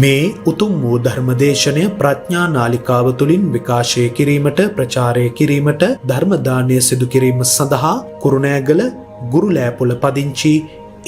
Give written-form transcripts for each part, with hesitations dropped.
මේ උතුම් වූ ධර්මදේශනය ප්‍රඥා නාලිකාව තුළින් විකාශය කිරීමට ප්‍රචාරය කිරීමට ධර්ම දානය සිදු කිරීම සඳහා කුරුණෑගල ගුරුලෑපොළ පදිංචි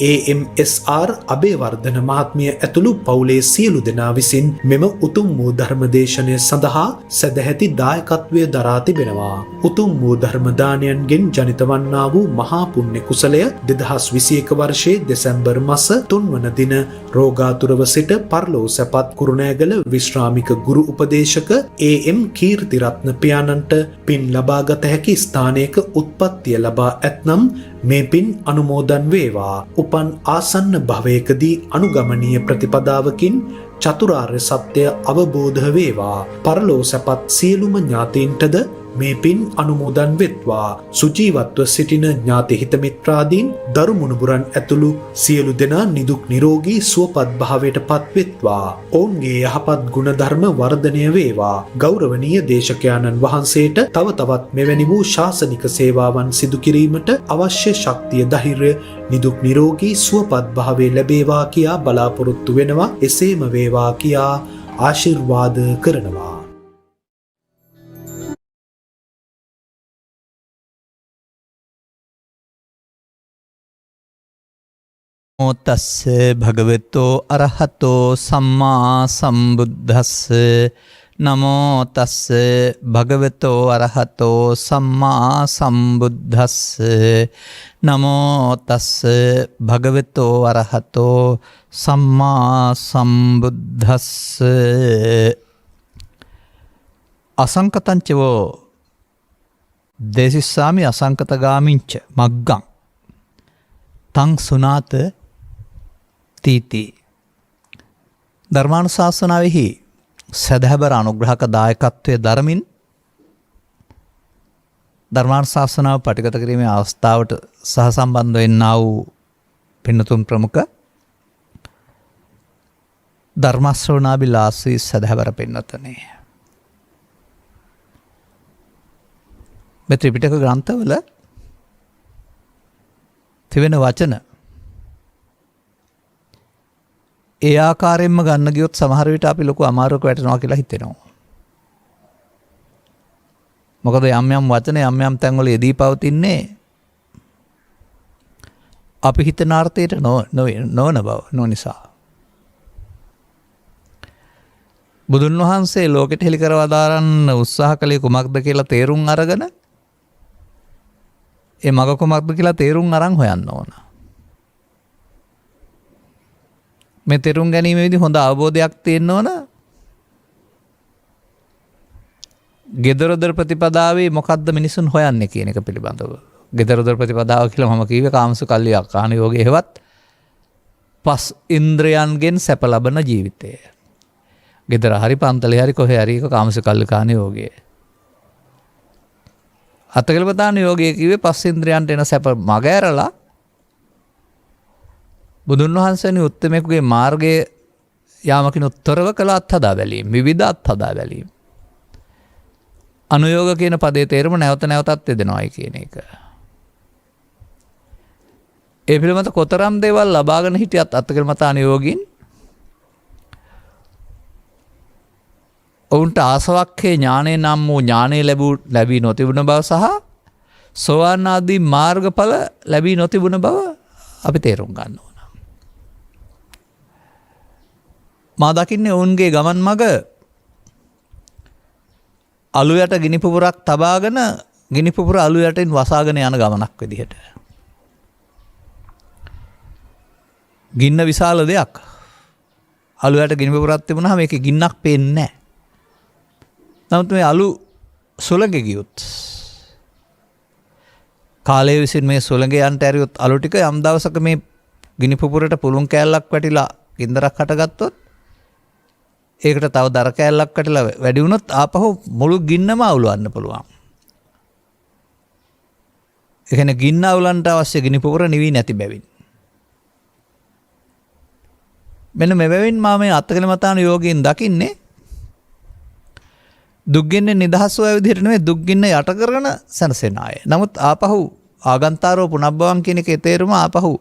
AMSR අබේවර්ධන මහත්මිය ඇතුළු පවුලේ සියලු දෙනා විසින් මෙම උතුම් වූ ධර්මදේශනය සඳහා සදැහැති දායකත්වය දරා තිබෙනවා. උතුම් වූ ධර්ම දානයන්ගෙන් ජනිත වන්නා වූ මහා පුණ්‍ය කුසලය 2021 වර්ෂයේ දෙසැම්බර් මාස 3 වන දින රෝගාතුරව සිට පරලෝ සැපත් කුරුණෑගල විශ්‍රාමික ගුරු උපදේශක AM කීර්තිරත්න පියාණන්ට පින් ලබාගත හැකි ස්ථානයක උත්පත්තිය ලබා ඇතනම් මේ පින් අනුමෝදන් වේවා. උපන් ආසන්න භවයකදී අනුගමනීය ප්‍රතිපදාවකින් චතුරාර්ය සත්‍ය අවබෝධ වේවා. පරලෝ සැපත් සියලුම ඥාතීන්ටද මේ පින් අනුමෝදන් වෙත්වා. සුජීවත්ව සිටින ඥාති හිත මිත්‍රාදීන් දරු මුණුබුරන් ඇතුළු සියලු දෙනා නිදුක් නිරෝගී සුවපත් භාවයට පත් වෙත්වා. ඔවුන්ගේ යහපත් ගුණ ධර්ම වර්ධනය වේවා. ගෞරවනීය දේශකයාණන් වහන්සේට තව තවත් මෙවැනි වූ ශාසනික සේවාවන් සිදු කිරීමට අවශ්‍ය ශක්තිය ධෛර්යය නිදුක් නිරෝගී සුවපත් භාවය ලැබේවා කියා බලාපොරොත්තු වෙනවා. එසේම වේවා කියා ආශිර්වාද කරනවා. තස්ස භගවතෝ අරහතෝ සම්මා සම්බුද්දස්ස නමෝ තස්ස භගවතෝ අරහතෝ සම්මා සම්බුද්දස්ස නමෝ තස්ස භගවතෝ අරහතෝ සම්මා සම්බුද්දස්ස අසංකතංචවෝ දේසිස්සාමි අසංකතගාමින්ච මග්ගං තං සුනාත තීති. ධර්මානුශාසනාවෙහි සදහැබර අනුග්‍රහක දායකත්වයේ දරමින් ධර්මානුශාසනාව පටිගත කිරීමේ අවස්ථාවට සහසම්බන්ධ වෙන්නා වූ පින්නතුන් ප්‍රමුඛ ධර්ම ශ්‍රවණාබිලාසී සදහැබර පින්නතනේ. මේ ත්‍රිපිටක ග්‍රන්ථවල තිවෙන වචන ඒ ආකාරයෙන්ම ගන්න ගියොත් සමහර විට අපි ලොකු අමාරුවක වැටෙනවා කියලා හිතෙනවා. මොකද යම් යම් වචන යම් යම් තැන්වල යෙදී පවතින්නේ අපි හිතන අර්ථයට නොවන බව නිසා. බුදුන් වහන්සේ ලෝකෙට හෙළි කර වදාරන්න උත්සාහ කළේ කුමක්ද කියලා තේරුම් අරගෙන ඒ මග කුමක්ද කියලා තේරුම් අරන් හොයන්න ඕන. මේ තේරුම් ගැනීමේදී හොඳ අවබෝධයක් තියෙන්න ඕන. ගෙදරදොර ප්‍රතිපදාවේ මොකද්ද මිනිසුන් හොයන්නේ කියන එක පිළිබඳව. ගෙදරදොර ප්‍රතිපදාව කියලා මම කිව්වේ කාමසුකල්ලි ආකාන යෝගයේ හෙවත් පස් ඉන්ද්‍රයන්ගෙන් සැප ලබන ජීවිතය. ගෙදර හරි පන්තලේ හරි කොහේ හරි එක කාමසුකල්ලි කාන යෝගයේ. අතකල්පතාන යෝගයේ කිව්වේ පස්ඉන්ද්‍රයන්ට එන සැප මග ඇරලා බුදුන් වහන්සේනි උත්තමයෙකුගේ මාර්ගයේ යාමකින් උත්තරව කළ අත්හදා බැලීම, විවිධ අත්හදා බැලීම. අනුയോഗ කියන පදේ තේරුම නැවත නැවතත් දෙනවායි කියන එක. ඒ පිළිබඳ කොතරම් දේවල් ලබාගෙන හිටියත් අතකල්පතාන යෝගින් ඔවුන්ට ආසවක්ඛේ ඥානය නම් වූ ඥානය ලැබී නොතිබුණ බව සහ සෝවාන් ආදී මාර්ගඵල ලැබී නොතිබුණ බව අපි තේරුම් ගන්න ඕන. මා දකින්නේ ඔවුන්ගේ ගමන් මග අලු යට ගිනි පුපුරක් තබාගෙන ගිනි පුපුර අලු යටින් වසාගෙන යන ගමනක් විදිහට. ගින්න විශාල දෙයක්. අලු යට ගිනි පුපුරක් තිබුණාම මේකේ ගින්නක් පේන්නේ නැහැ. නමුත් මේ අලු සුළඟ ගියොත් කාලය විසින් මේ සුළඟ යන්ට ඇරියොත් අලු ටික යම් දවසක මේ ගිනි පුපුරට පුළුන් කෑල්ලක් වැටිලා ගින්දරක් හටගත්තොත් ඒකට තව දර කෑල්ලක් වැටිලා වැඩි වුණොත් ආපහු මුළු ගින්නම අවුලවන්න පුළුවන්. ඒ කියන්නේ ගින්න අවුලන්ට අවශ්‍ය ගිනි පුපුර නිවි නැති බැවින්. මෙන්න මේ බැවින් මම මේ අත්කලමතාන යෝගයෙන් දකින්නේ දුක්ගින්නේ නිදහස්ව විදිහට නෙවෙයි දුක්ගින්න යට කරගෙන සැනසෙන අය. නමුත් ආපහු ආගන්තාරෝ පුනබ්බවම් කියන එකේ තේරුම ආපහු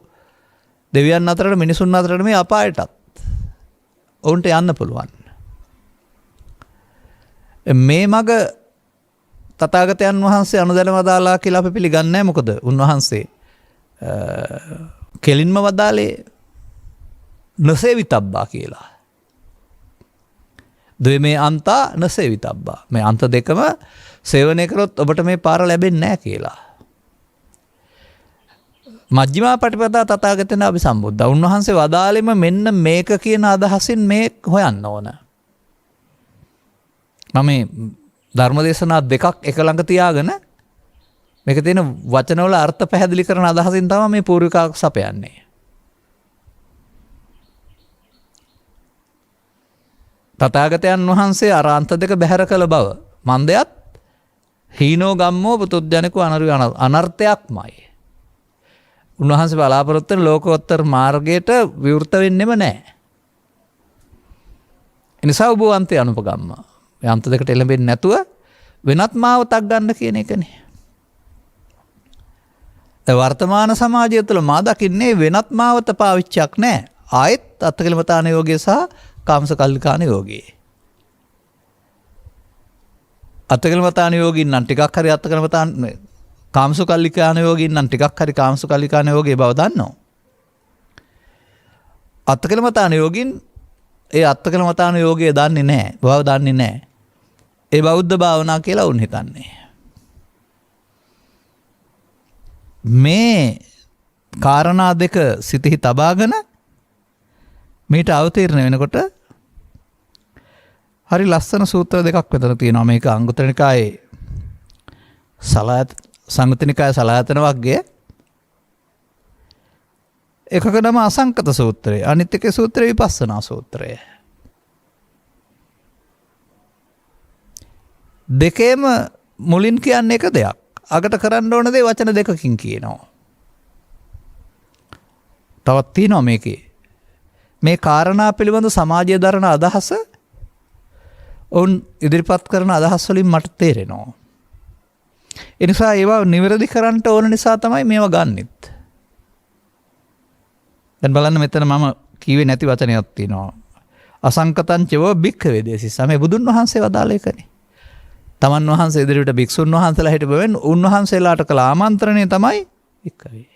දෙවියන් අතරට මිනිසුන් අතරට මේ අපායටත් ඔවුන්ට යන්න පුළුවන්. මේ මග තථාගතයන් වහන්සේ අනුදැන වදාලා කියලා අපි පිළිගන්නේ නැහැ. මොකද උන්වහන්සේ කෙලින්ම වදාලේ නසේවිතබ්බා කියලා. ද්වේමේ අන්තා නසේවිතබ්බා. මේ අන්ත දෙකම සේවනය කරොත් ඔබට මේ පාර ලැබෙන්නේ නැහැ කියලා. මජ්ක්‍ධිමා පටිපදා තථාගතයන් අභිසම්බුද්ධ. උන්වහන්සේ වදාළෙම මෙන්න මේක කියන අදහසින් මේ හොයන්න ඕන. මම මේ ධර්මදේශනා දෙකක් එක ළඟ තියාගෙන මේක තියෙන වචනවල අර්ථ පැහැදිලි කරන අදහසින් තමයි මේ පූර්විකාවක් සපයන්නේ. තථාගතයන් වහන්සේ අරාන්ත දෙක බැහැර කළ බව මන්දයත් හීනෝ ගම්මෝ පුතුජ්ජනිකෝ අනර්ථයක්මයි. උන්වහන්සේ බලාපොරොත්තු වෙන ලෝකෝත්තර මාර්ගයට විවෘත වෙන්නෙම නැහැ. ඒ නිසා ඔබ අන්තය අනුපගම්ම. මේ අන්ත දෙකට එළඹෙන්නේ නැතුව වෙනත් මාවතක් ගන්න කියන එකනේ. වර්තමාන සමාජය තුළ මා දකින්නේ වෙනත් මාවත පාවිච්චියක් නැහැ. ආයෙත් අත්කලමතාන යෝගය සහ කාමසකල්ලිකාන යෝගී. අත්කලමතාන යෝගීන් නම් ටිකක් හරි අත්කලමතාන කාමසකල්ලිකාන යෝගීන් නම් ටිකක් හරි කාමසකල්ලිකාන යෝගයේ බව දන්නවා. අත්කලමතාන යෝගීන් ඒ අත්කලමතාන යෝගය දන්නේ නැහැ. බව දන්නේ නැහැ. ඒ බෞද්ධ භාවනා කියලා උන් හිතන්නේ. මේ කාරණා දෙක සිතෙහි තබාගෙන මේට අවතීර්ණ වෙනකොට හරි ලස්සන සූත්‍ර දෙකක් විතර තියෙනවා. මේක අංගුත්තර නිකායේ සංයුත්ත නිකායේ සලායතන වර්ගයේ එකක නම අසංකත සූත්‍රය, අනිත් එකේ සූත්‍රය විපස්සනා සූත්‍රය. දෙකේම මුලින් කියන්නේ එක දෙයක්. අගට කරන්න ඕන දේ වචන දෙකකින් කියනවා. තවත් තියෙනවා මේකේ. මේ කාරණා පිළිබඳ සමාජය දරන අදහස ඔවුන් ඉදිරිපත් කරන අදහස් වලින් මට තේරෙනවා. ඒ නිසා ඒවා නිවැරදි කරන්න ඕන නිසා තමයි මේවා ගන්නෙත්. දැන් බලන්න මෙතන මම කීවේ නැති වචනයක් තියෙනවා. අසංකතං චව භික්ඛවේ දේසිසා. මේ බුදුන් වහන්සේ වදාළ එකනේ. තමන් වහන්සේ ඉදිරියට භික්ෂුන් වහන්සේලා හිටපෙවෙන් උන්වහන්සේලාට කළ ආමන්ත්‍රණය තමයි භික්ඛවේ.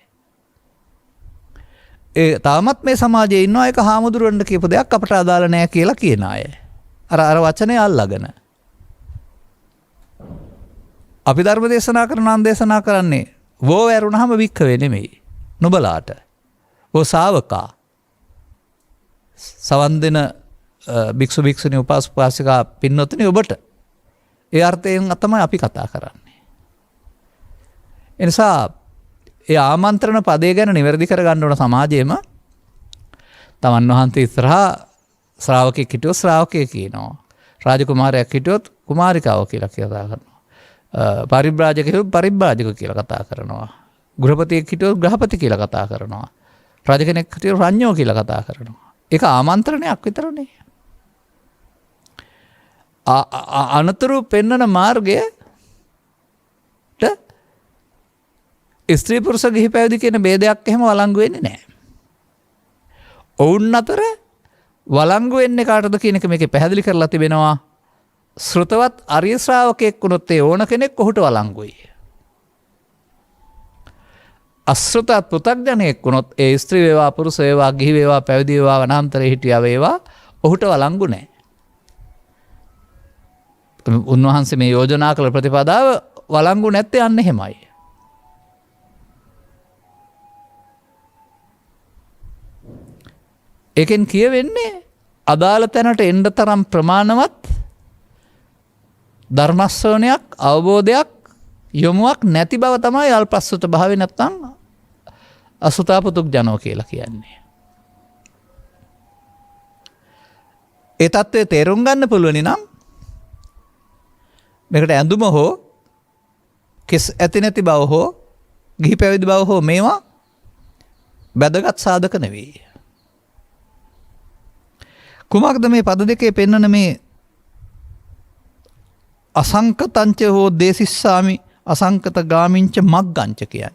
ඒ තාමත් මේ සමාජයේ ඉන්නවා එක හාමුදුරුවන්ට කියපු දෙයක් අපට අදාළ නැහැ කියලා කියන අය. අර වචනේ අල්ලගෙන. අපි ධර්ම දේශනා කරන නම් දේශනා කරන්නේ වෝ වැරුණාම භික්ඛවේ නෙමෙයි. නුඹලාට. වෝ ශාවකා. සවන් දෙන භික්ෂු භික්ෂුණී උපාසක උපාසිකා පින්නොතනි ඔබට. ඒ අර්ථයෙන් තමයි අපි කතා කරන්නේ. ඒ නිසා ඒ ආමන්ත්‍රණ පදේ ගැන නිවැරදි කරගන්න ඕන සමාජයේම තමන් වහන්සේ ඉස්සරහා ශ්‍රාවකෙක් හිටියොත් ශ්‍රාවකයෙක් කියනවා. රාජකුමාරයෙක් හිටියොත් කුමාරිකාව කියලා කතා කරනවා. පරිබ්‍රාජක හිටියොත් පරිබ්‍රාජක කියලා කතා කරනවා. ගෘහපතියෙක් හිටියොත් ගෘහපති කියලා කතා කරනවා. රජ කෙනෙක් හිටියොත් රඤ්ඤෝ කියලා කතා කරනවා. ඒක ආමන්ත්‍රණයක් විතරනේ. අනතුරු පෙන්වන මාර්ගයට ස්ත්‍රී පුරුෂ ගිහි පැවිදි කියන ભેදයක් එහෙම වළංගු වෙන්නේ නැහැ. ඔවුන් අතර වළංගු වෙන්නේ කාටද කියන එක මේකේ පැහැදිලි කරලා තිබෙනවා. ශ්‍රතවත් ආර්ය ශ්‍රාවකෙක් වුණොත් ඒ ඕන කෙනෙක් ඔහුට වළංගුයි. අශ්‍රතවත් පුතග්ජනෙක් වුණොත් ඒ ස්ත්‍රී වේවා පුරුෂ වේවා ගිහි වේවා පැවිදි වේවා වනාන්තරේ හිටියා වේවා ඔහුට වළංගු නැහැ. උන්වහන්සේ මේ යෝජනා කළ ප්‍රතිපදාව වළංගු නැත්තේ අන්න එහෙමයි. ඒකෙන් කියවෙන්නේ අදාළ තැනට එන්න තරම් ප්‍රමාණවත් ධර්මශ්‍රවණයක් අවබෝධයක් යොමුවක් නැති බව තමයි අල්පස්සුත භාවය නැත්තම් අසුතාපුතුග්ජනෝ කියලා කියන්නේ. ඒ தත්ත්වය තේරුම් ගන්න පුළුවනි නම් මේකට ඇඳුම හෝ කෙස් ඇති නැති බව හෝ ගිහි පැවිදි බව හෝ මේවා වැදගත් සාධක නෙවෙයි. කුමක්ද මේ පද දෙකේ පෙන්වන මේ අසංකතංච හෝ දේසිස්සාමි අසංකත ගාමින්ච මග්ගංච කියන්නේ?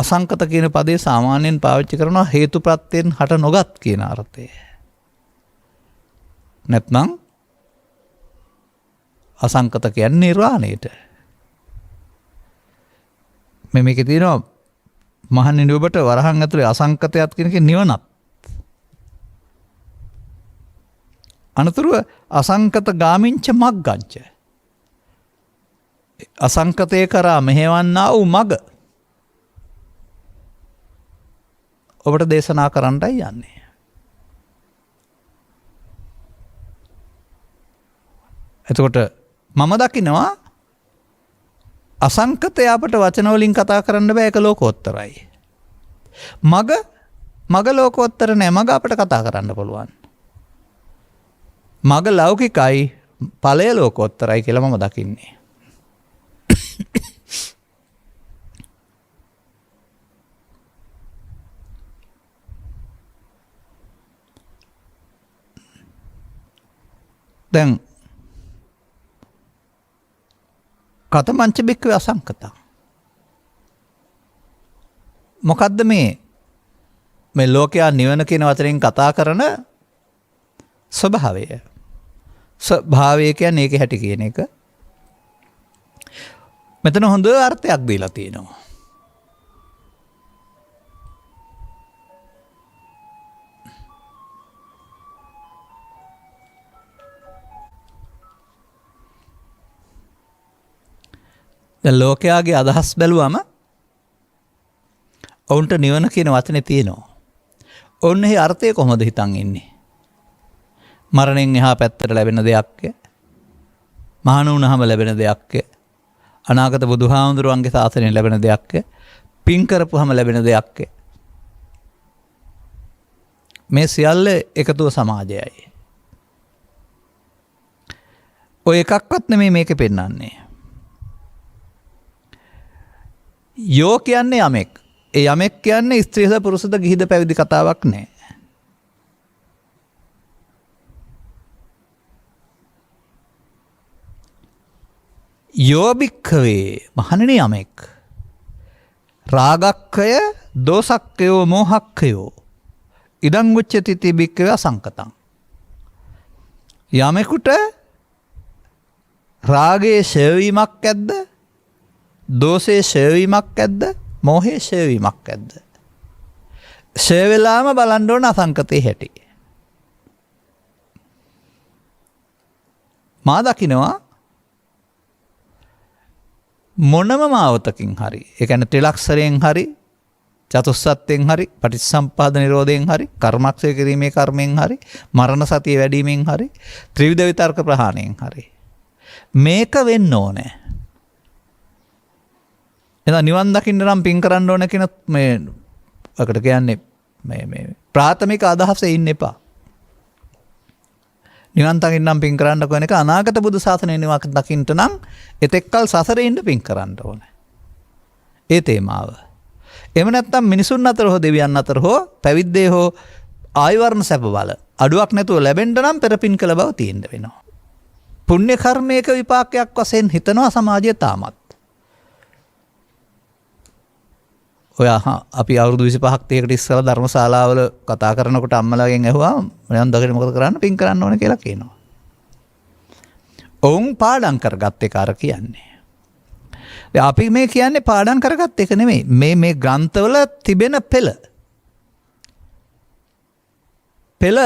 අසංකත කියන පදේ සාමාන්‍යයෙන් පාවිච්චි කරනවා හේතු ප්‍රත්‍යයෙන් හට නොගත් කියන අර්ථය. නැත්නම් අසංකත කියන්නේ නිර්වාණයට. මේකේ තියෙනවා මහන්නේ ඔබට වරහන් ඇතුලේ අසංකතයක් කියන එක නිවනත්. අනතුරුව අසංකත ගාමින්ච මග්ගංච. අසංකතය කරා මෙහෙවන්නා වූ මග ඔබට දේශනා කරන්නයි යන්නේ. එතකොට මම දකිනවා අසංකතය අපට වචන වලින් කතා කරන්න බෑ ඒක ලෝකෝත්තරයි. මග ලෝකෝත්තර නෑ මග අපට කතා කරන්න පුළුවන්. මග ලෞකිකයි ඵලය ලෝකෝත්තරයි කියලා මම දකින්නේ. දැන් කතමංච බික්කවේ අසංකතං. මොකද්ද මේ ලෝකයා නිවන කියන වචනෙන් කතා කරන ස්වභාවය. ස්වභාවය කියන්නේ ඒකේ හැටි කියන එක. මෙතන හොඳ අර්ථයක් දීලා තියෙනවා. දැන් ලෝකයාගේ අදහස් බැලුවම ඔවුන්ට නිවන කියන වචනේ තියෙනවා. ඔවුන් එහි අර්ථය කොහොමද හිතන් ඉන්නේ? මරණයෙන් එහා පැත්තට ලැබෙන දෙයක්ය. මහාන වුණාම ලැබෙන දෙයක්ය. අනාගත බුදුහාමුදුරුවන්ගේ ශාසනයෙන් ලැබෙන දෙයක්ය. පින් කරපුවාම ලැබෙන දෙයක්ය. මේ සියල්ල එකතුව සමාජයයි. ඔය එකක්වත් නෙමෙයි මේකේ පෙන්වන්නේ. යෝ කියන්නේ යමෙක්. ඒ යමෙක් කියන්නේ ස්ත්‍රීද පුරුෂද ගිහිද පැවිදි කතාවක් නෑ. යෝ භික්ඛවේ මහණෙනි යමෙක්. රාගක්ඛය දෝසක්ඛයෝ මෝහක්ඛයෝ ඉදං උච්චති ති භික්ඛවේ අසංකතං. යමෙකුට රාගයේ ඡේවීමක් ඇද්ද? දෝෂයේ ඡේවීමක් ඇද්ද? මෝහයේ ඡේවීමක් ඇද්ද? ඡේ වෙලාම බලන්න ඕන අසංකතේ හැටි. මා දකිනවා මොනම මාවතකින් හරි ඒ කියන්නේ ත්‍රිලක්ෂණයෙන් හරි චතුස්සත්යෙන් හරි පටිච්චසම්පාද නිරෝධයෙන් හරි කර්මක්ෂය කිරීමේ කර්මයෙන් හරි මරණ සතිය වැඩිමෙන් හරි ත්‍රිවිධ විතර්ක ප්‍රහාණයෙන් හරි මේක වෙන්න ඕනේ. එතන නිවන් දකින්න නම් පින් කරන්න ඕන කියන මේ අකට කියන්නේ මේ ප්‍රාථමික අදහසේ ඉන්න එපා. නිවන් දකින්න නම් පින් කරන්න කියන එක අනාගත බුදු සාසනය නිවන් දකින්න නම් එතෙක්කල් සසරේ ඉන්න පින් කරන්න ඕනේ. ඒ තේමාව. එහෙම නැත්නම් මිනිසුන් අතර හෝ දෙවියන් අතර හෝ පැවිද්දේ හෝ ආයවර්ණ සැප බල අඩුවක් නැතුව ලැබෙන්න නම් පෙරපින් කළ බව තියෙන්න වෙනවා. පුණ්‍ය කර්මයක විපාකයක් වශයෙන් හිතනවා සමාජය තාමත්. ඔය අපි අවුරුදු 25ක් 30කට ඉස්සෙල්ලා ධර්මශාලාවල කතා කරනකොට අම්මලාගෙන් ඇහුවා මම දකින්න මොකද කරන්න පින් කරන්න ඕන කියලා කියනවා. ඔවුන් පාඩම් කරගත් එක අර කියන්නේ. අපි මේ කියන්නේ පාඩම් කරගත් එක නෙමෙයි. මේ ග්‍රන්ථවල තිබෙන පෙළ. පෙළ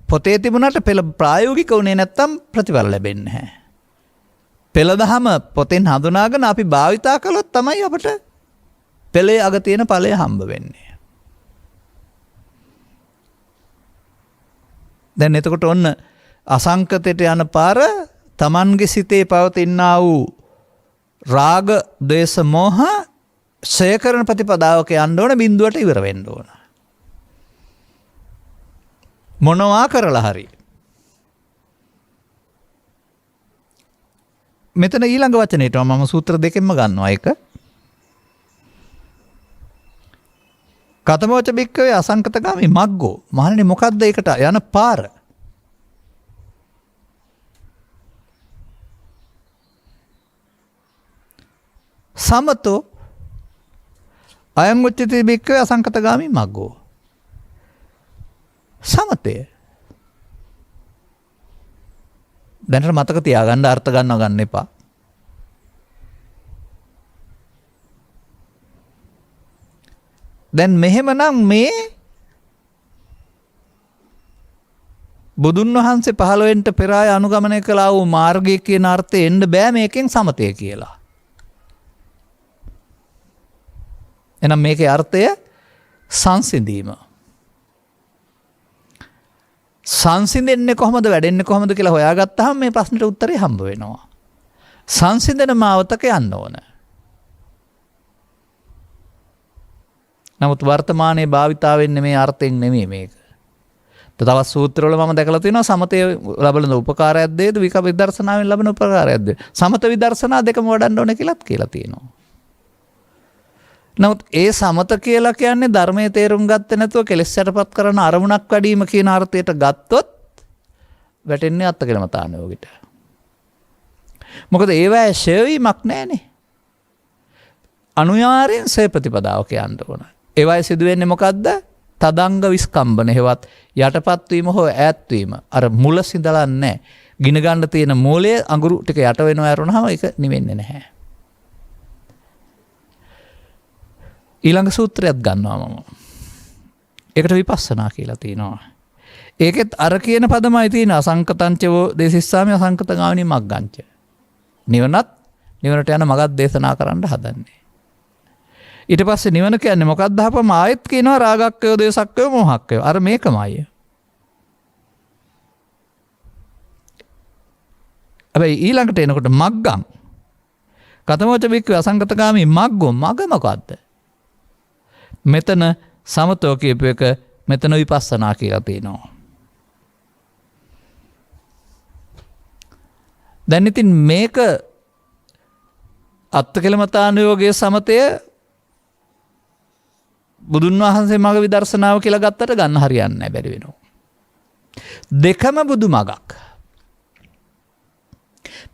පොතේ තිබුණාට පෙළ ප්‍රායෝගික වුණේ නැත්තම් ප්‍රතිඵල ලැබෙන්නේ නැහැ. පෙළ දහම පොතෙන් හඳුනාගෙන අපි භාවිතා කළොත් තමයි අපට පෙළේ අග තියෙන ඵලය හම්බ වෙන්නේ. දැන් එතකොට ඔන්න අසංකතයට යන පාර තමන්ගේ සිතේ පවතිනා වූ රාග, ද්වේෂ, මෝහ ඡය කරන ප්‍රතිපදාවක යන්න ඕන බිඳුවට ඉවර වෙන්න ඕන. මොනවා කරලා හරි. මෙතන ඊළඟ වචනේට මම සූත්‍ර දෙකෙන්ම ගන්නවා එක. කතමෝච බික්කවේ අසංකතගාමී මග්ගෝ. මහණෙනි මොකද්ද ඒකට යන පාර? සමතෝ අයං උච්චති භික්ඛවේ අසංකතගාමී මග්ගෝ. සමතය. දැනට මතක තියාගන්න අර්ථ ගන්නව ගන්න එපා. දැන් මෙහෙමනම් මේ බුදුන් වහන්සේ 15 පෙර ආය අනුගමනය කළා වූ මාර්ගය කියන අර්ථය එන්න බෑ මේකෙන් සමතය කියලා. එහෙනම් මේකේ අර්ථය සංසිඳීම. සංසිඳෙන්නේ කොහොමද වැඩෙන්නේ කොහොමද කියලා හොයාගත්තාම මේ ප්‍රශ්නෙට උත්තරේ හම්බ වෙනවා. සංසිඳන මාවතක යන්න ඕන. නමුත් වර්තමානයේ භාවිතා වෙන්නේ මේ අර්ථයෙන් නෙමෙයි මේක. තවත් සූත්‍රවල මම දැකලා තියෙනවා සමතය ලැබෙන උපකාරයක්ද විදර්ශනාවෙන් ලැබෙන උපකාරයක්ද සමත විදර්ශනා දෙකම වඩන්න ඕනේ කියලාත් කියලා තියෙනවා. නමුත් ඒ සමත කියලා කියන්නේ ධර්මයේ තේරුම් ගත්තේ නැතුව කෙලෙස් යටපත් කරන අරමුණක් වැඩිම කියන අර්ථයට ගත්තොත් වැටෙන්නේ අත්කලමතාණයෝගිට. මොකද ඒවැය ෂේවීමක් නැහැනේ. අනුයාරයෙන් සේ ප්‍රතිපදාව කියන්න ඕන. ඒවයි සිදු වෙන්නේ මොකද්ද? තදංග විස්කම්බන හේවත් යටපත් වීම හෝ ඈත් වීම. අර මුල සිඳලා නැහැ. ගින ගන්න තියෙන මූලයේ අඟුරු ටික යට වෙනවා ඇරුණාම ඒක නිවෙන්නේ නැහැ. ඊළඟ සූත්‍රයක් ගන්නවා මම. ඒකට විපස්සනා කියලා තියෙනවා. ඒකෙත් අර කියන පදමයි තියෙන අසංකතංචවෝ දේසිස්සාමි අසංකතගාමිනී මග්ගංච. නිවනට යන මගක් දේශනා කරන්න හදන්නේ. ඊට පස්සේ නිවන කියන්නේ මොකක්ද අහපම ආයෙත් කියනවා රාගක්කයෝ දේසක්කයෝ මොහක්කයෝ. අර මේකමයි. හැබැයි ඊළඟට එනකොට මග්ගං. කතමෝච බික්කවේ අසංකතගාමී මග්ගෝ මග මොකද්ද? මෙතන සමතෝ කියපු එක මෙතන විපස්සනා කියලා තියෙනවා. දැන් ඉතින් මේක අත්කලමතානුයෝගයේ සමතය බුදුන් වහන්සේ මග විදර්ශනාව කියලා ගත්තට ගන්න හරියන්නේ නැහැ බැරි වෙනවා. දෙකම බුදු මගක්.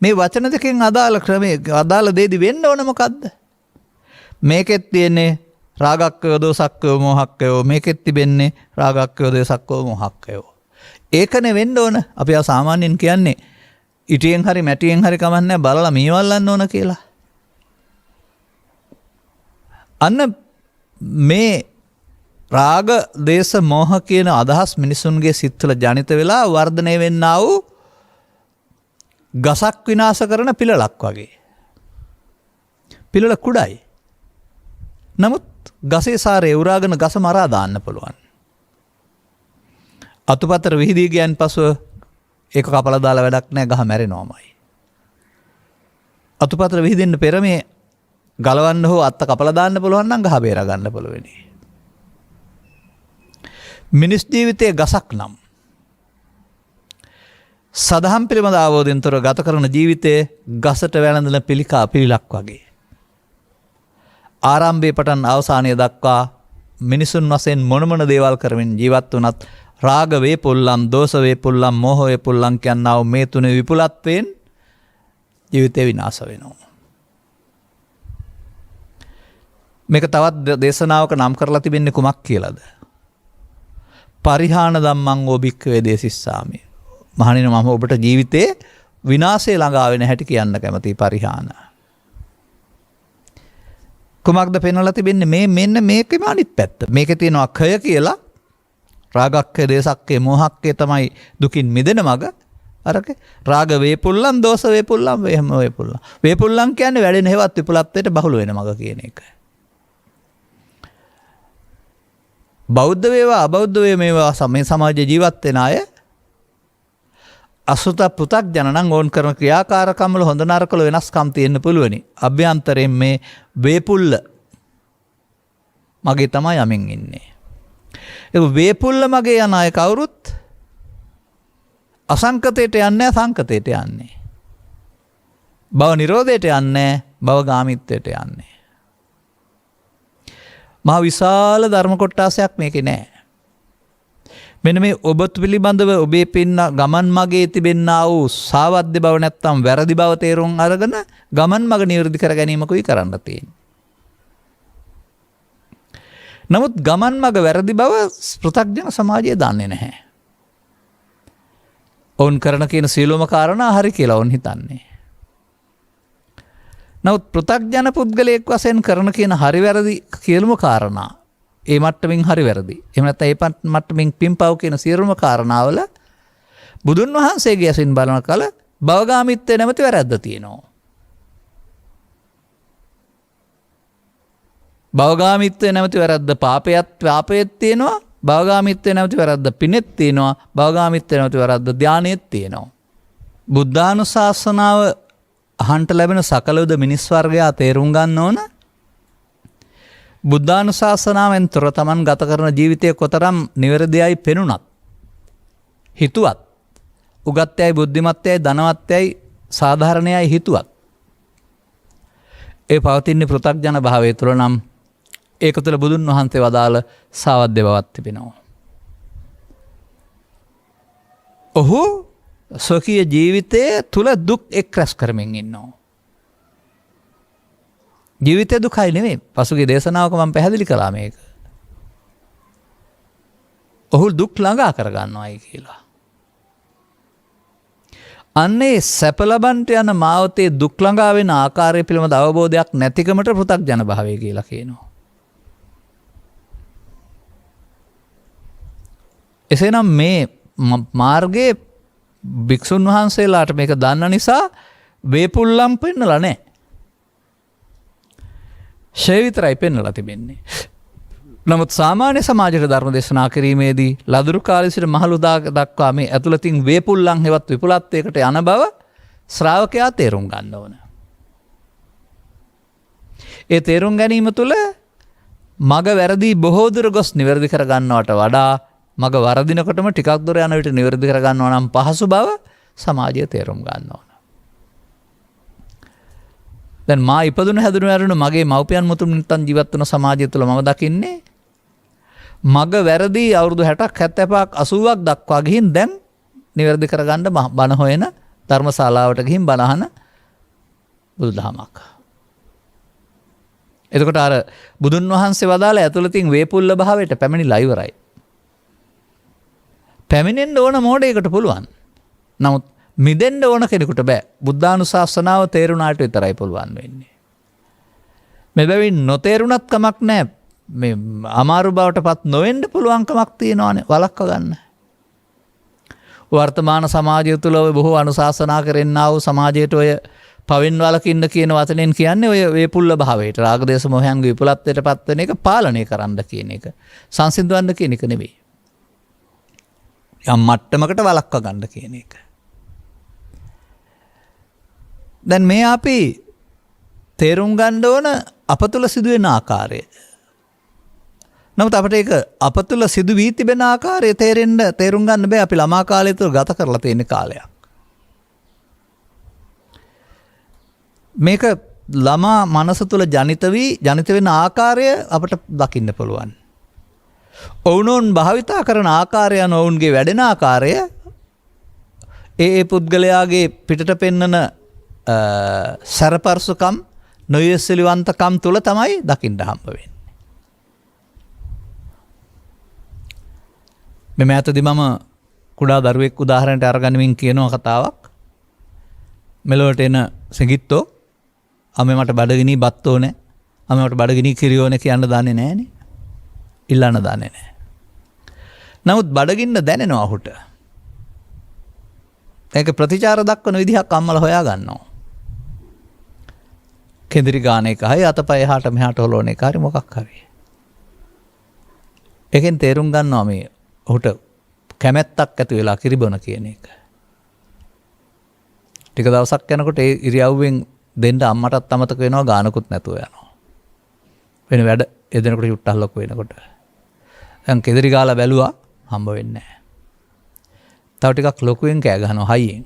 මේ වචන දෙකෙන් අදාළ ක්‍රමයේ අදාළ දෙයදි වෙන්න ඕන මොකද්ද? මේකෙත් තියෙන්නේ රාගක්කයෝ දෝසක්කයෝ මොහක්කයෝ මේකෙත් තිබෙන්නේ රාගක්කයෝ දෝසක්කයෝ මොහක්කයෝ. ඒකනේ වෙන්න ඕන. අපි සාමාන්‍යයෙන් කියන්නේ ඉටියෙන් හරි මැටියෙන් හරි කමන්නේ බලලා මීවල්ලන්න ඕන කියලා. අන්න මේ රාග දේශ මොහ කියන අදහස් මිනිසුන්ගේ සිත්වල ජනිත වෙලා වර්ධනය වෙන්නා වූ ගසක් විනාශ කරන පිළලක් වගේ. පිළල කුඩයි. නමුත් ගසේ සාරේ උරාගෙන ගස මරා දාන්න පුළුවන්. අතුපතර විහිදී ගියන් පසුව ඒක කපලා දාලා වැඩක් නැහැ ගහ මැරෙනවමයි. අතුපතර විහිදෙන්න පෙර මේ ගලවන්න හෝ අත්ත කපලා දාන්න පුළුවන් නම් ගහ බේරා ගන්න පුළුවනි. මිනිස් ජීවිතයේ ගසක් නම් සදහම් පිළිබඳ අවබෝධයෙන් තොර ගත කරන ජීවිතයේ ගසට වැළඳන පිළිලක් වගේ. ආරම්භයේ පටන් අවසානය දක්වා මිනිසුන් වශයෙන් මොන දේවල් කරමින් ජීවත් වුණත් රාග වේපොල්ලම්, දෝෂ වේපොල්ලම්, මෝහ වේපොල්ලම් කියනවා මේ තුනේ විපුලත්වයෙන් ජීවිතේ විනාශ වෙනවා. මේක තවත් දේශනාවක නම් කරලා තිබෙන්නේ කුමක් කියලාද? පරිහාන ධම්මං ඕබික්කවේ දේසිස්සාමි. මහණෙනි මම ඔබට ජීවිතේ විනාශය ළඟා වෙන හැටි කියන්න කැමතියි පරිහාන. කුමක්ද පෙන්වලා තිබෙන්නේ මේ මෙන්න මේකෙම අනිත් පැත්ත. මේකේ තියෙනවා කය කියලා රාගක්කය දේසක්කය මොහක්කය තමයි දුකින් මිදෙන මග. අරක රාග වේපුල්ලම් දෝෂ වේපුල්ලම් වේම වේපුල්ලම්. වේපුල්ලම් කියන්නේ වැඩෙන හේවත් විපුලත්වයට බහුල වෙන මග කියන එක. බෞද්ධ වේවා අබෞද්ධ වේවා මේ සමාජයේ ජීවත් වෙන අය අසුත පෘථග්ජන නම් ඕන් කරන ක්‍රියාකාරකම් වල හොඳ නරක වල වෙනස්කම් තියෙන්න පුළුවනි. අභ්‍යන්තරයෙන් මේ වේපුල්ල මගේ තමයි යමින් ඉන්නේ. ඒ වේපුල්ල මගේ යන අය කවුරුත් අසංකතයට යන්නේ සංකතයට යන්නේ. භව නිරෝධයට යන්නේ භව ගාමිත්වයට යන්නේ. මහ විශාල ධර්ම කොටාසයක් මේකේ නැහැ. මෙන්න මේ ඔබ පිළිබඳව ඔබේ පින්න ගමන් මගේ තිබෙන්නා වූ සාවද්‍ය බව නැත්තම් වැරදි බව තේරුම් අරගෙන ගමන් මග නිවැරදි කර ගැනීමකුයි කරන්න තියෙන්නේ. නමුත් ගමන් මඟ වැරදි බව පෘථග්ජන සමාජය දන්නේ නැහැ. ඔවුන් කරන කියන සියලුම කාරණා හරි කියලා ඔවුන් හිතන්නේ. නමුත් පෘථග්ජන පුද්ගලයෙක් වශයෙන් කරන කියන හරි වැරදි කියලුම කාරණා ඒ මට්ටමින් හරි වැරදි. එහෙම නැත්නම් ඒ මට්ටමින් පින්පව් කියන සියලුම කාරණාවල බුදුන් වහන්සේගේ ඇසින් බලන කල භවගාමීත්වය නැමැති වැරද්ද තියෙනවා. භවගාමීත්වය නැමැති වැරද්ද පාපයත් තියෙනවා. භවගාමීත්වය නැමැති වැරද්ද පිනෙත් තියෙනවා. භවගාමීත්වය නැමැති වැරද්ද ධානයෙත් තියෙනවා. බුද්ධානුශාසනාව අහන්ට ලැබෙන සකලවිද මිනිස් වර්ගයා තේරුම් ගන්න ඕන. බුද්ධානුශාසනාවෙන් තොර තමන් ගත කරන ජීවිතය කොතරම් නිවැරදියයි පෙනුනත් හිතුවත් උගත්යයි බුද්ධිමත්යයි ධනවත්යයි සාධාරණයයි හිතුවත් ඒ පවතින්නේ පෘථග්ජන භාවය තුළ නම් ඒක තුළ බුදුන් වහන්සේ වදාළ සාවද්‍ය බවක් තිබෙනවා. ඔහු ස්වකීය ජීවිතය තුළ දුක් එක් රැස් කරමින් ඉන්නවා. ජීවිතය දුකයි නෙමෙයි. පසුගිය දේශනාවක මම පැහැදිලි කළා මේක. ඔහු දුක් ළඟා කරගන්නවායි කියලා. අන්නේ සැප ලබන්ට යන මාවතේ දුක් ළඟා වෙන ආකාරය පිළිබඳ අවබෝධයක් නැතිකමට පෘථග්ජන භාවය කියලා කියනවා. එසේනම් මේ මාර්ගයේ භික්ෂුන් වහන්සේලාට මේක දන්න නිසා වේපුල්ලම් පෙන්නලා නැහැ. ෂේ විතරයි පෙන්නලා තිබෙන්නේ. නමුත් සාමාන්‍ය සමාජයට ධර්ම දේශනා කිරීමේදී ලදරු කාලේ සිට මහලු දක්වා මේ ඇතුළතින් වේපුල්ලම් හෙවත් විපුලත්වයකට යන බව ශ්‍රාවකයා තේරුම් ගන්න ඕන. ඒ තේරුම් ගැනීම තුළ මග වැරදි බොහෝ දුර ගොස් නිවැරදි කර ගන්නවට වඩා මග වරදිනකොටම ටිකක් දුර යන විට නිවැරදි කර ගන්නවා නම් පහසු බව සමාජය තේරුම් ගන්න ඕන. දැන් මා ඉපදුන හැදුණු ඇරුණු මගේ මව්පියන් මුතුන් මිත්තන් ජීවත් වන සමාජය තුළ මම දකින්නේ මග වැරදි අවුරුදු 60ක් 70ක් 80ක් දක්වා ගිහින් දැන් නිවැරදි කරගන්න බණ හොයන ධර්මශාලාවට ගිහින් බණ අහන බුදුදහමක්. එතකොට අර බුදුන් වහන්සේ වදාළ ඇතුළතින් වේපුල්ල භාවයට පැමිණිලා ඉවරයි. පැමිණෙන්න ඕන මොඩේකට පුළුවන්. නමුත් මිදෙන්න ඕන කෙනෙකුට බෑ. බුද්ධානුශාසනාව තේරුණාට විතරයි පුළුවන් වෙන්නේ. මෙබැවින් නොතේරුණත් කමක් නැහැ. මේ අමාරු බවට පත් නොවෙන්න පුළුවන් කමක් තියෙනවානේ වළක්ව ගන්න. වර්තමාන සමාජය තුළ ඔය බොහෝ අනුශාසනා කරන්නා වූ සමාජයට ඔය පවෙන් වළකින්න කියන වචනෙන් කියන්නේ ඔය වේපුල්ල භාවයට රාග දේශ මොහයන්ගේ විපුලත්වයට පත් වෙන එක පාලනය කරන්න කියන එක. සංසිඳවන්න කියන එක නෙවෙයි. යම් මට්ටමකට වළක්ව ගන්න කියන එක. දැන් මේ අපි තේරුම් ගන්න ඕන අප තුළ සිදුවෙන ආකාරය. නමුත් අපිට ඒක අප තුළ සිදු වී තිබෙන ආකාරය තේරුම් ගන්න බෑ අපි ළමා කාලය තුළ ගත කරලා තියෙන කාලයක්. මේක ළමා මනස තුළ ජනිත වෙන ආකාරය අපට දකින්න පුළුවන්. ඔවුනොන් භාවිතා කරන ආකාරය යන ඔවුන්ගේ වැඩෙන ආකාරය ඒ පුද්ගලයාගේ පිටට පෙන්නන සැරපර්සුකම් නොයසිලිවන්තකම් තුළ තමයි දකින්න හම්බ වෙන්නේ. මෙම ඇතදි මම කුඩා දරුවෙක් උදාහරණයට අරගනිමින් කියනවා කතාවක්. මෙලොවට එන සිඟිත්තෝ අම්මේ මට බඩගිනි බත් ඕනේ, අම්මේ මට බඩගිනි කිරි ඕනේ කියන්න දන්නේ නැහනේ. ඉල්ලන්න දන්නේ නැහැ. නමුත් බඩගින්න දැනෙනවා ඔහුට. ඒක ප්‍රතිචාර දක්වන විදිහක් අම්මලා හොයා ගන්නවා. කෙඳිරි ගාන එක හරි අතපය එහාට මෙහාට හොලවන එක හරි මොකක් හරි. ඒකෙන් තේරුම් ගන්නවා මේ ඔහුට කැමැත්තක් ඇති වෙලා කිරිබොන කියන එක. ටික දවසක් යනකොට ඒ ඉරියව්වෙන් දෙන්න අම්මටත් අමතක වෙනවා ගානකුත් නැතුව යනවා. වෙන වැඩ එදෙනකොට යුට්ටක් ලොකු වෙනකොට. දැන් කෙඳිරි ගාලා බැලුවා හම්බ වෙන්නේ නැහැ. තව ටිකක් ලොකුවෙන් කෑ ගහනවා හයියෙන්.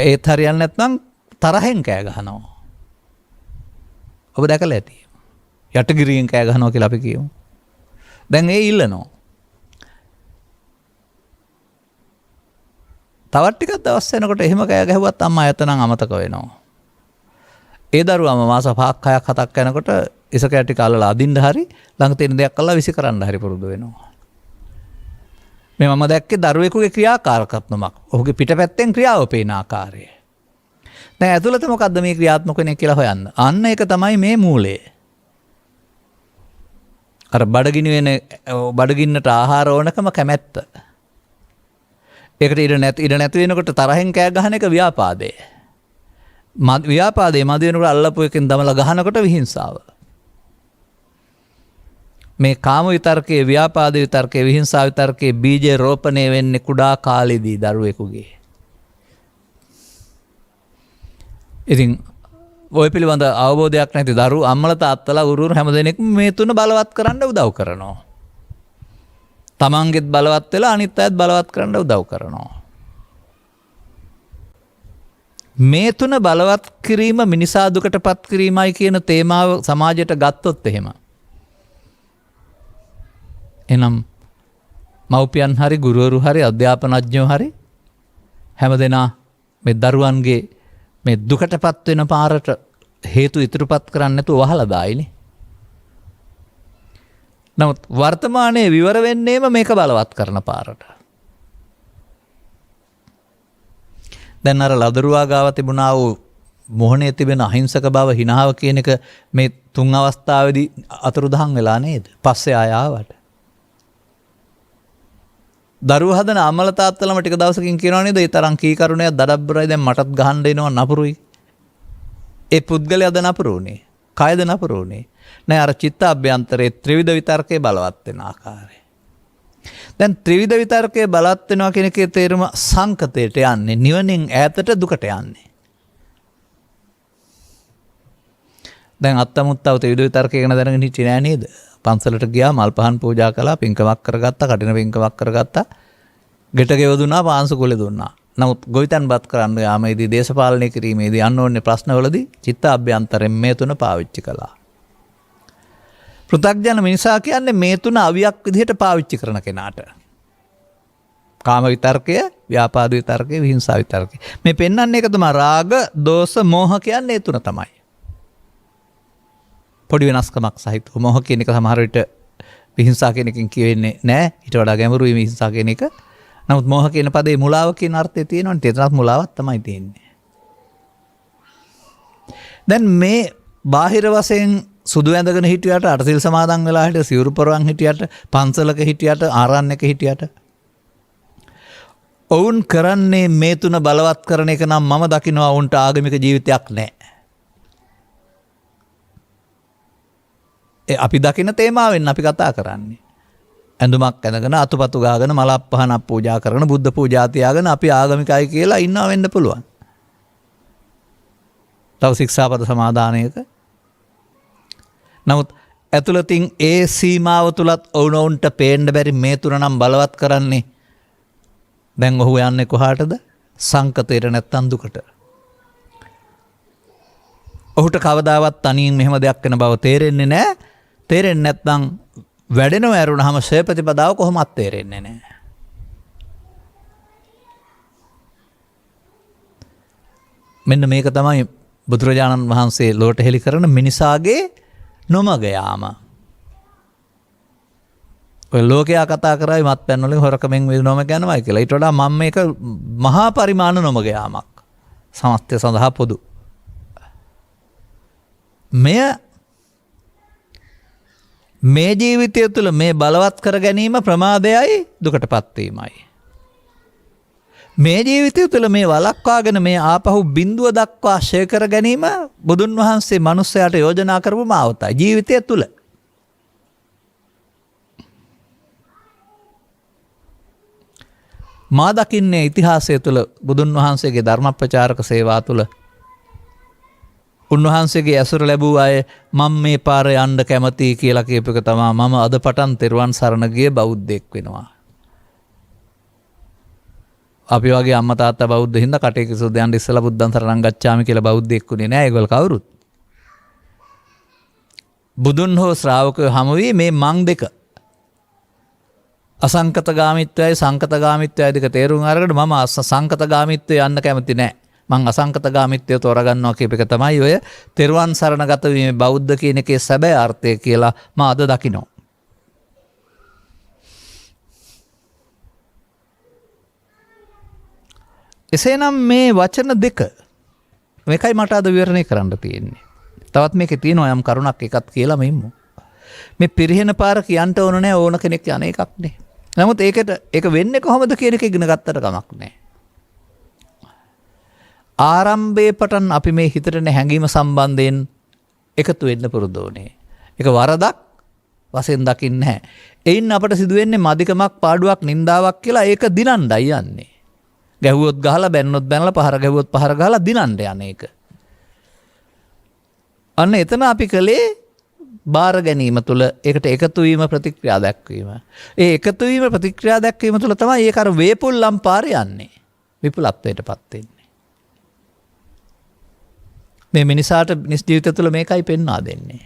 ඒත් හරියන්නේ නැත්නම් තරහෙන් කෑ ගහනවා. ඔබ දැකලා ඇති. යටගිරියෙන් කෑ ගහනවා කියලා අපි කියමු. දැන් ඒ ඉල්ලනවා. තවත් ටිකක් දවස් යනකොට එහෙම කෑ ගැහුවත් අම්මා එතනන් අමතක වෙනවා. ඒ දරුවාම මාස 5ක් 6ක් 7ක් යනකොට ඉසක ඇටි කාලලා අදින්න හරි ළඟ තියෙන දෙයක් කළා විසි කරන්න හරි පුරුදු වෙනවා. මේ මම දැක්කේ දරුවෙකුගේ ක්‍රියාකාරකත්වයක්. ඔහුගේ පිටපැත්තෙන් ක්‍රියාව පේන ආකාරය. දැන් ඇතුළත මොකද්ද මේ ක්‍රියාත්මක වෙන්නේ කියලා හොයන්න. අන්න ඒක තමයි මේ මූලය. අර බඩගින්නට ආහාර ඕනකම කැමැත්ත. ඒකට ඉඩ නැති වෙනකොට තරහෙන් කෑ ගහන එක ව්‍යාපාදේ. ව්‍යාපාදේ මදි වෙනකොට අල්ලපු එකෙන් දමලා ගහනකොට විහිංසාව. මේ කාම විතර්කයේ ව්‍යාපාද විතර්කයේ විහිංසා විතර්කයේ බීජ රෝපණය වෙන්නේ කුඩා කාලෙදී දරුවෙකුගේ. ඉතින් ඔය පිළිබඳ අවබෝධයක් නැති දරු අම්මලා තාත්තලා ගුරුවරු හැමදෙනෙක්ම මේ තුන බලවත් කරන්න උදව් කරනවා. තමන්ගෙත් බලවත් වෙලා අනිත් අයත් බලවත් කරන්න උදව් කරනවා. මේ තුන බලවත් කිරීම මිනිසා දුකටපත් කිරීමයි කියන තේමාව සමාජයට ගත්තොත් එහෙම. එනම් මව්පියන් හරි ගුරුවරු හරි අධ්‍යාපනඥයෝ හරි හැමදෙනා මේ දරුවන්ගේ මේ දුකටපත් වෙන පාරට හේතු ඉදිරිපත් කරන්න නැතුව වහලා දායිනේ. නමුත් වර්තමානයේ විවර වෙන්නේම මේක බලවත් කරන පාරට. දැන් අර ලදරුවා ගාව තිබුණා වූ මොහොනේ තිබෙන අහිංසක බව හිනාව කියන එක මේ තුන් අවස්ථාවේදී අතුරුදහන් වෙලා නේද? පස්සේ ආය ආවට. දරුව හදන අම්මලා තාත්තලාම ටික දවසකින් කියනවා නේද? ඒ තරම් කීකරුණයක් දඩබ්බරයි දැන් මටත් ගහන්න එනවා නපුරුයි. ඒ පුද්ගලයාද නපුරුනේ. කායද නපුරුනේ. නෑ අර චිත්ත අභ්‍යන්තරයේ ත්‍රිවිධ විතර්කයේ බලවත් වෙන ආකාරය. දැන් ත්‍රිවිධ විතර්කයේ බලවත් වෙනවා කියන එකේ තේරුම සංකතයට යන්නේ. නිවනින් ඈතට දුකට යන්නේ. දැන් අත්තමුත්තව ත්‍රිවිධ විතර්කය ගැන දැනගෙන හිටියේ නෑ නේද? පන්සලට ගියා මල් පහන් පූජා කළා පින්කමක් කරගත්තා කටින පින්කමක් කරගත්තා ගෙට ගෙව දුන්නා පාංශු කුල දුන්නා. නමුත් ගොවිතැන්පත් කරන්න යාමේදී දේශපාලනය කිරීමේදී අන්න ඕනේ ප්‍රශ්නවලදී චිත්ත අභ්‍යන්තරයෙන් මේ තුන පාවිච්චි කළා. පෘථග්ජන මිනිසා කියන්නේ මේ තුන අවියක් විදිහට පාවිච්චි කරන කෙනාට. කාම විතර්කය, ව්‍යාපාද විතර්කය, විහිංසා විතර්කය. මේ පෙන්වන්නේ එක තමයි රාග, දෝෂ, මෝහ කියන්නේ ඒ තුන තමයි. පොඩි වෙනස්කමක් සහිතව මොහ කියන එක සමහර විට විහිංසා කියන එකෙන් කියවෙන්නේ නැහැ. ඊට වඩා ගැඹුරුයි විහිංසා කියන එක. නමුත් මොහ කියන පදේ මුලාව කියන අර්ථය තියෙනවනේ. එතනත් මුලාවක් තමයි තියෙන්නේ. දැන් මේ බාහිර වශයෙන් සුදු ඇඳගෙන හිටියට, අටසිල් සමාදන් වෙලා හිටියට, සිවුරු පොරවන් හිටියට, පන්සලක හිටියට, ආරණ්‍යක හිටියට ඔවුන් කරන්නේ මේ තුන බලවත් කරන එක නම් මම දකිනවා ඔවුන්ට ආගමික ජීවිතයක් නැහැ. අපි දකින තේමාවෙන් අපි කතා කරන්නේ. ඇඳුමක් ඇඳගෙන අතුපතු ගාගෙන මලක් පහනක් පූජා කරන බුද්ධ පූජා තියාගෙන අපි ආගමිකයි කියලා ඉන්නවා වෙන්න පුළුවන්. තව ශික්ෂාපද සමාදානයක. නමුත් ඇතුළතින් ඒ සීමාව තුලත් ඔවුනොවුන්ට පේන්න බැරි මේ තුන නම් බලවත් කරන්නේ. දැන් ඔහු යන්නේ කොහාටද? සංකතයට නැත්තම් දුකට. ඔහුට කවදාවත් තනියෙන් මෙහෙම දෙයක් වෙන බව තේරෙන්නේ නැහැ. තේරෙන්නේ නැත්නම් වැඩෙනව ඇරුණාම ශේ ප්‍රතිපදාව කොහොමත් තේරෙන්නේ නැහැ. මෙන්න මේක තමයි බුදුරජාණන් වහන්සේ ලෝට හෙළි කරන මිනිසාගේ නොමග යාම. ඔය ලෝකයා කතා කරයි මත්පැන් වලින් හොරකමෙන් නොමග යනවායි කියලා. ඊට වඩා මම මේක මහා පරිමාණ නොමග යාමක්. සමස්තය සඳහා පොදු. මේ ජීවිතය තුළ මේ බලවත් කර ගැනීම ප්‍රමාදයයි දුකටපත් වීමයි. මේ ජීවිතය තුළ මේ වළක්වාගෙන මේ ආපහු බිඳුව දක්වා ෂේ කර ගැනීම බුදුන් වහන්සේ මනුස්සයාට යෝජනා කරපු මාවතයි ජීවිතය තුළ. මා දකින්නේ ඉතිහාසය තුළ බුදුන් වහන්සේගේ ධර්ම ප්‍රචාරක සේවා තුළ උන්වහන්සේගේ ඇසුර ලැබූ අය මම මේ පාර යන්න කැමතියි කියලා කියපු එක තමයි මම අද පටන් තෙරුවන් සරණ ගිය බෞද්ධයෙක් වෙනවා. අපි වගේ අම්මා තාත්තා බෞද්ධ හින්දා කටේ කිසු දෙයන් ඉස්සලා බුද්ධං සරණං ගච්ඡාමි කියලා බෞද්ධයෙක් උනේ නෑ ඒගොල්ලෝ කවුරුත්. බුදුන් හෝ ශ්‍රාවකයෝ හමු වී මේ මං දෙක අසංකතගාමිත්වයයි සංකතගාමිත්වයයි දෙක තේරුම් අරගෙන මම සංකතගාමිත්වය යන්න කැමති නෑ. මං අසංකතගාමිත්වය තෝරගන්නවා කියප එක තමයි ඔය තෙරුවන් සරණ ගත වීම බෞද්ධ කියන එකේ සැබෑ අර්ථය කියලා මා අද දකිනවා. එසේනම් මේ වචන දෙක මේකයි මට අද විවරණය කරන්න තියෙන්නේ. තවත් මේකේ තියෙනවා යම් කරුණක් එකක් කියලා මෙන්න. මේ පිරිහෙන පාර කියන්න ඕන නෑ ඕන කෙනෙක් යන එකක් නේ. නමුත් ඒක වෙන්නේ කොහොමද කියන එක ඉගෙන ගත්තට කමක් නෑ. ආරම්භයේ පටන් අපි මේ හිතට හැඟීම සම්බන්ධයෙන් එකතු වෙන්න පුරුදු වුණේ. ඒක වරදක් වශයෙන් දකින්නේ නැහැ. එයින් අපට සිදුවෙන්නේ මදිකමක් පාඩුවක් නින්දාවක් කියලා ඒක දිනන්නයි යන්නේ. ගැහුවොත් ගහලා බැන්නොත් බැනලා පහර ගැහුවොත් පහර ගහලා දිනන්න යන එක. අන්න එතන අපි කලේ බාර ගැනීම තුළ ඒකට එකතු වීම ප්‍රතික්‍රියා දැක්වීම. ඒ එකතු වීම ප්‍රතික්‍රියා දැක්වීම තුළ තමයි ඒක අර වේපුල්ලම් පාරේ යන්නේ. විපුලත්වයටපත් වෙන්නේ. මේ මිනිසාට මිනිස් ජීවිතය තුළ මේකයි පෙන්වා දෙන්නේ.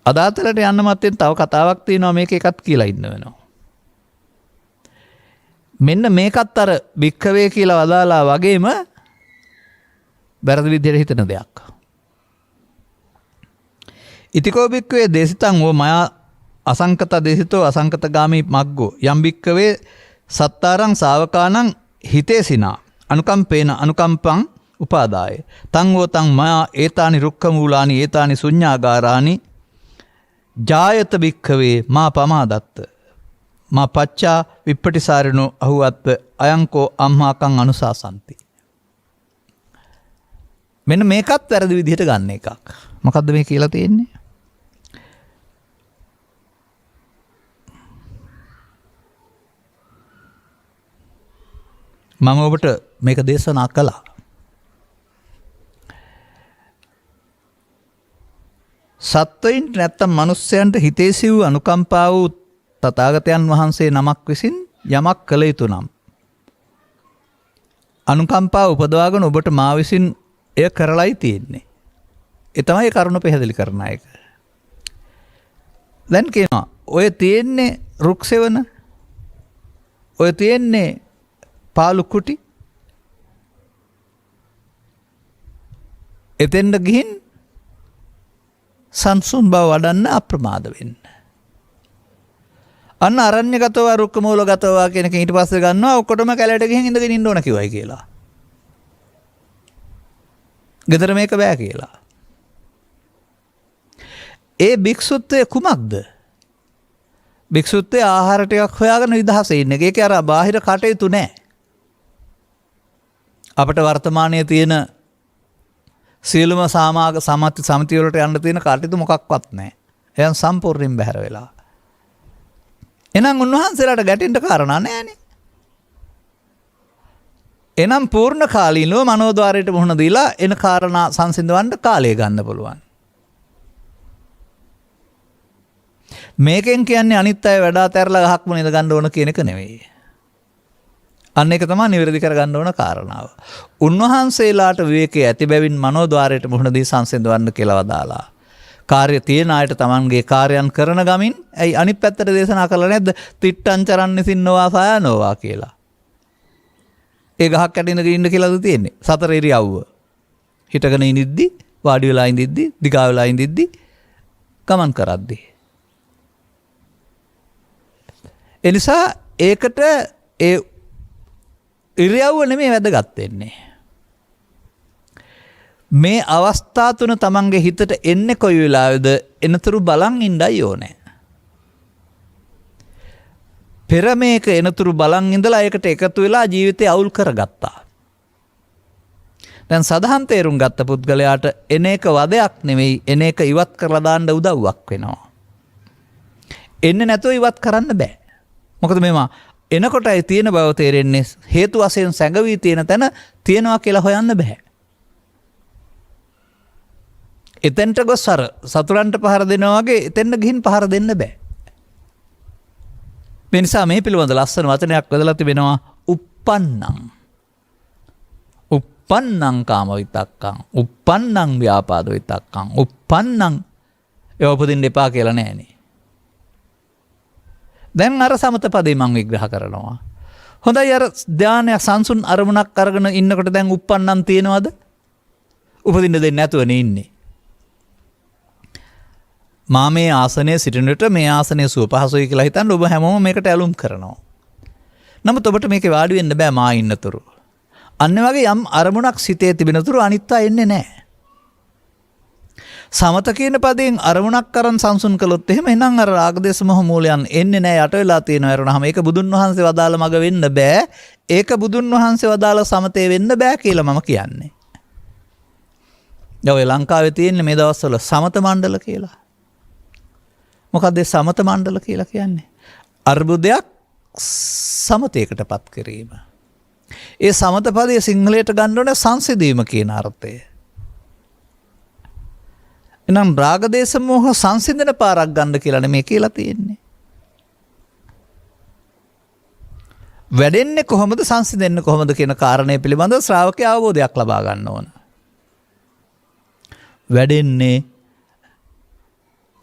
අදාතලට යන්න මත්තෙන් තව කතාවක් තියෙනවා මේක එකත් කියලා ඉන්න වෙනවා. මෙන්න මේකත් අර භික්ඛවේ කියලා වදාලා වගේම වැරදි විදිහට හිතන දෙයක්. ඉතිකෝ භික්ඛවේ දේශිතං වූ මයා අසංකත දේශිතෝ අසංකතගාමී මග්ගෝ යම් භික්ඛවේ සත්තාරං ශාවකානං හිතේසිනා අනුකම්පේන අනුකම්පං උපාදාය තං වූ තං මයා ඒතානි රුක්ඛ මූලානි ඒතානි ශුඤ්ඤාගාරානි ජායත භික්ඛවේ මා පමාදත්ත මා පච්චා විප්පටිසාරිනෝ අහුවත්ව අයංකෝ අම්මාකං අනුසාසන්ති. මෙන්න මේකත් වැරදි විදිහට ගන්න එකක්. මොකද්ද මේ කියලා තියෙන්නේ? මම ඔබට මේක දේශනා කළා. සත්වයින්ට නැත්තම් මනුස්සයන්ට හිතේසි වූ අනුකම්පා වූ තථාගතයන් වහන්සේ නමක් විසින් යමක් කළ යුතු නම් අනුකම්පා උපදවාගෙන ඔබට මා විසින් එය කරලයි තියෙන්නේ. ඒ තමයි කරුණ පැහැදිලි කරන එක. දැන් කියනවා ඔය තියෙන්නේ රුක් සෙවන, ඔය තියෙන්නේ පාලු කුටි. එතෙන්ද ගිහින් සංසුන් බව වඩන්න අප්‍රමාද වෙන්න. අන්න අරණ්‍යගතව රුක්ක මූලගතව කියන එක ඊට පස්සේ ගන්නවා ඔක්කොටම කැලේට ගිහින් ඉඳගෙන ඉන්න ඕන කිව්වයි කියලා. ගෙදර මේක බෑ කියලා. ඒ භික්ෂුත්වය කුමක්ද? භික්ෂුත්වය ආහාර ටිකක් හොයාගෙන නිදහසේ ඉන්න එක. ඒකේ අර බාහිර කටයුතු නෑ. අපිට වර්තමානයේ තියෙන සියලුම සමති වලට යන්න තියෙන කටයුතු මොකක්වත් නැහැ. එයන් සම්පූර්ණයෙන් බැහැර වෙලා. එහෙනම් උන්වහන්සේලාට ගැටෙන්න කාරණා නැහැනේ. එනම් පූර්ණ කාලීනව මනෝද්වාරයට මුහුණ දීලා එන කාරණා සංසිඳවන්න කාලය ගන්න පුළුවන්. මේකෙන් කියන්නේ අනිත් අය වැඩ අතහැරලා ගහක්ම නේද ගන්න ඕන කියන එක නෙවෙයි. අන්න එක තමයි නිවැරදි කරගන්න ඕන කාරණාව. උන්වහන්සේලාට විවේකයේ ඇති බැවින් මනෝද්වාරයට මුහුණ දී සංසිඳවන්න කියලා වදාලා. කාර්ය තියෙන අයට තමන්ගේ කාර්යයන් කරන ගමින් ඇයි අනිත් පැත්තට දේශනා කළා නැද්ද? තිට්ටං චරන්න සින්නෝවා සායනෝවා කියලා. ඒ ගහක් කැටිනක ඉන්න කියලාද තියෙන්නේ? සතර ඉරියව්ව. හිටගෙන ඉඳිද්දි, වාඩි වෙලා ඉඳිද්දි, දිගා වෙලා ඉඳිද්දි ගමන් කරද්දි. එනිසා ඒකට ඒ ඉරියව්ව නෙමෙයි වැදගත් වෙන්නේ. මේ අවස්ථා තුන තමන්ගේ හිතට එන්නේ කොයි වෙලාවේද? එනතුරු බලන් ඉඳයි ඕනේ. පෙර මේක එනතුරු බලන් ඉඳලා ඒකට එකතු වෙලා ජීවිතය අවුල් කරගත්තා. දැන් සදහම් තේරුම් ගත්ත පුද්ගලයාට එන එක වදයක් නෙමෙයි, එන එක ඉවත් කරලා දාන්න උදව්වක් වෙනවා. එන්නේ නැතුව ඉවත් කරන්න බෑ. මොකද මේවා එනකොටයි තියෙන බව තේරෙන්නේ හේතු වශයෙන් සැඟවී තියෙන තැන තියෙනවා කියලා හොයන්න බෑ. එතෙන්ට ගොස් අර සතුරන්ට පහර දෙනවා වගේ එතෙන්ට ගිහින් පහර දෙන්න බෑ. මේ නිසා මේ පිළිබඳ ලස්සන වචනයක් යොදලා තිබෙනවා uppannam. uppannam කාම විතක්කං, uppannam ව්‍යාපාද විතක්කං, uppannam ඒව උපදින්න එපා කියලා නෑනේ. දැන් අර සමත පදේ මම විග්‍රහ කරනවා. හොඳයි අර ධානය සංසුන් අරමුණක් අරගෙන ඉන්නකොට දැන් uppannam තියෙනවද? උපදින්න දෙන්නේ නැතුවනේ ඉන්නේ. මා මේ ආසනයේ සිටින විට මේ ආසනය සුව පහසුයි කියලා හිතන්න ඔබ හැමෝම මේකට ඇලුම් කරනවා. නමුත් ඔබට මේකේ වාඩි වෙන්න බෑ මා ඉන්නතුරු. අන්න වගේ යම් අරමුණක් සිතේ තිබෙනතුරු අනිත් අය එන්නේ නැහැ. සමත කියන පදයෙන් අරමුණක් කරන් සංසුන් කළොත් එහෙම එනං අර රාගදේශ මොහ මූලයන් එන්නේ නැහැ යට වෙලා තියෙනවා වරුණාම ඒක බුදුන් වහන්සේ වදාළ මග වෙන්න බෑ. ඒක බුදුන් වහන්සේ වදාළ සමතේ වෙන්න බෑ කියලා මම කියන්නේ. ඔය ලංකාවේ තියෙන මේ දවස්වල සමත මණ්ඩල කියලා. මොකක්ද සමත මණ්ඩල කියලා කියන්නේ? අර්බුදයක් සමතයකටපත් කිරීම. ඒ සමත පදයේ සිංහලයට ගන්න ඕනේ සංසිඳීම කියන අර්ථය. එනම් රාගදේශ මොහ සංසිඳන පාරක් ගන්න කියලා මේ කියලා තියෙන්නේ. වැඩෙන්නේ කොහොමද සංසිඳෙන්නේ කොහොමද කියන කාරණය පිළිබඳව ශ්‍රාවකයා අවබෝධයක් ලබා ගන්න ඕන. වැඩෙන්නේ